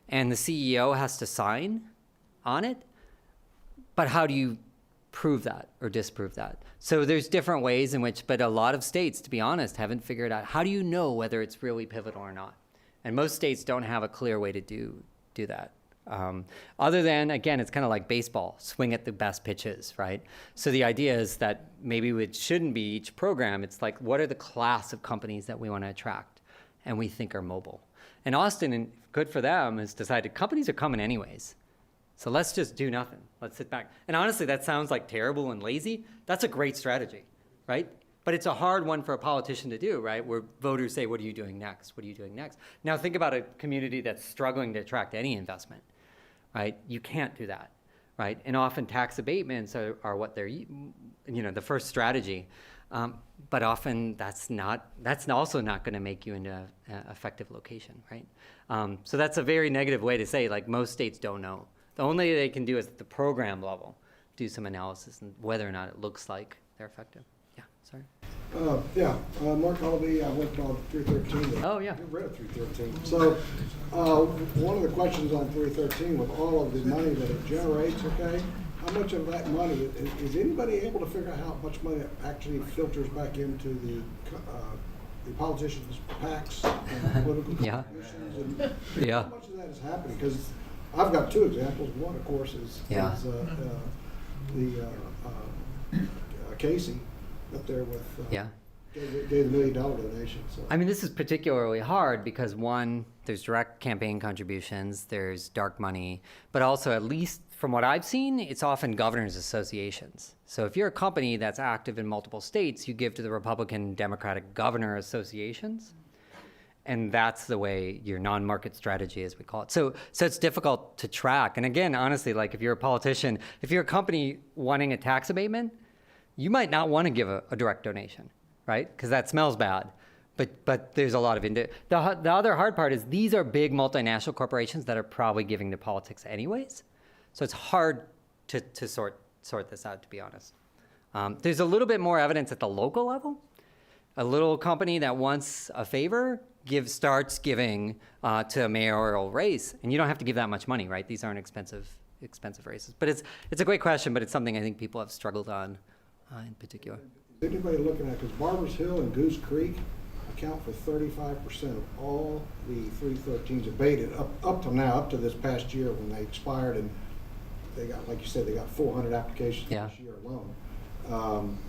and the CEO has to sign on it. But how do you prove that or disprove that? So there's different ways in which, but a lot of states, to be honest, haven't figured out how do you know whether it's really pivotal or not. And most states don't have a clear way to do that. Other than, again, it's kind of like baseball, swing at the best pitches, right? So the idea is that maybe it shouldn't be each program. It's like, what are the class of companies that we want to attract and we think are mobile? And Austin, and good for them, has decided companies are coming anyways. So let's just do nothing. Let's sit back. And honestly, that sounds like terrible and lazy. That's a great strategy, right? But it's a hard one for a politician to do, right? Where voters say, what are you doing next? What are you doing next? Now think about a community that's struggling to attract any investment, right? You can't do that, right? And often tax abatements are what they're, the first strategy. But often that's also not going to make you into an effective location, right? So that's a very negative way to say, like, most states don't know. The only thing they can do is at the program level, do some analysis and whether or not it looks like they're effective. Yeah, sorry. Mark Hollaby, I went on 313. Oh, yeah. I read 313. So one of the questions on 313, with all of the money that it generates, okay, how much of that money, is anybody able to figure out how much money actually filters back into the politicians' PACs and political Yeah. contributions? And Yeah. how much of that is happening? Because I've got two examples. One, of course, is Casey up there with gave the $1 million donation. So. I mean, this is particularly hard because, one, there's direct campaign contributions, there's dark money, but also, at least from what I've seen, it's often governors' associations. So if you're a company that's active in multiple states, you give to the Republican and Democratic governor associations. And that's the way your non-market strategy, as we call it. So it's difficult to track. And again, honestly, like if you're a politician, if you're a company wanting a tax abatement, you might not want to give a direct donation, right? Because that smells bad. But there's a lot of the other hard part is these are big multinational corporations that are probably giving to politics anyways. So it's hard to sort this out, to be honest. There's a little bit more evidence at the local level. A little company that wants a favor starts giving to a mayoral race, and you don't have to give that much money, right? These aren't expensive races. But it's a great question, but it's something I think people have struggled on in particular. Is anybody looking at, because Barbers Hill and Goose Creek account for 35% of all the 313s abated up to now, up to this past year when they expired, and they got, like you said, they got 400 applications this year alone.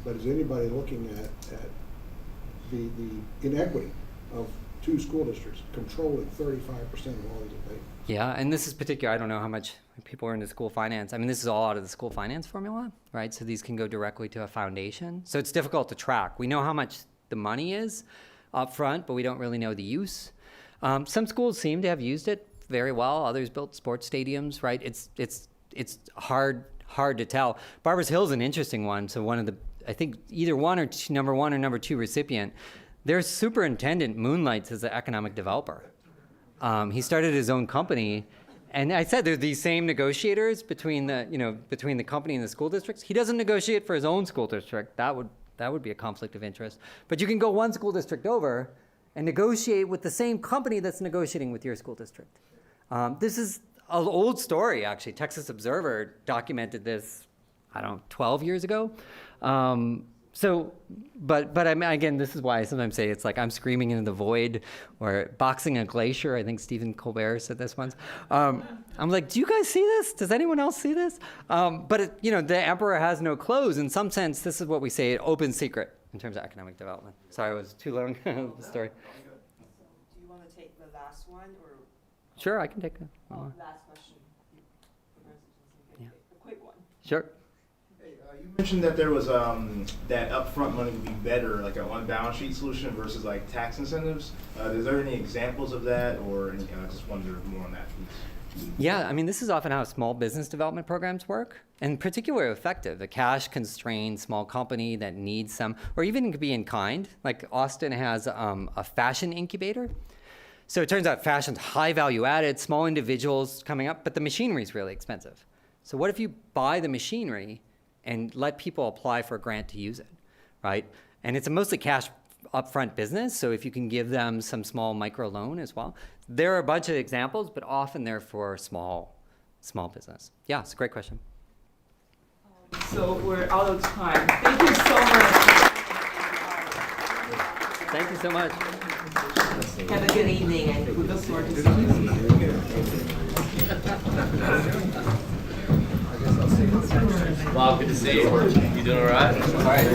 But is anybody looking at the inequity of two school districts controlling 35% of all these abatements? Yeah, and this is particular. I don't know how much people are into school finance. I mean, this is all out of the school finance formula, right? So these can go directly to a foundation. So it's difficult to track. We know how much the money is up front, but we don't really know the use. Some schools seem to have used it very well. Others built sports stadiums, right? It's hard to tell. Barbers Hill is an interesting one. So one of the, I think either number one or number two recipient, their superintendent moonlights as an economic developer. He started his own company, and I said they're these same negotiators between the company and the school districts. He doesn't negotiate for his own school district. That would be a conflict of interest. But you can go one school district over and negotiate with the same company that's negotiating with your school district. This is an old story, actually. Texas Observer documented this, 12 years ago. But I mean, again, this is why I sometimes say it's like I'm screaming into the void or boxing a glacier. I think Stephen Colbert said this once. I'm like, do you guys see this? Does anyone else see this? But the emperor has no clothes. In some sense, this is what we say, an open secret in terms of economic development. Sorry, it was too long, the story. Do you want to take the last one or? Sure, I can take that. Last question. Yeah. A quick one. Sure. Hey, You mentioned that there was that upfront money would be better, like a on-balance sheet solution versus like tax incentives. Is there any examples of that, or any, I just wonder more on that piece? Yeah, I mean, this is often how small business development programs work, and particularly effective. A cash-constrained small company that needs some, or even it could be in kind. Like Austin has a fashion incubator. So it turns out fashion's high value added, small individuals coming up, but the machinery is really expensive. So what if you buy the machinery and let people apply for a grant to use it, right? And it's a mostly cash upfront business, so if you can give them some small micro loan as well. There are a bunch of examples, but often they're for small business. Yeah, it's a great question. So we're out of time. Thank you so much. Thank you so much. Have a good evening, and we look forward to seeing you. Bob, good to see you. You doing all right? All right.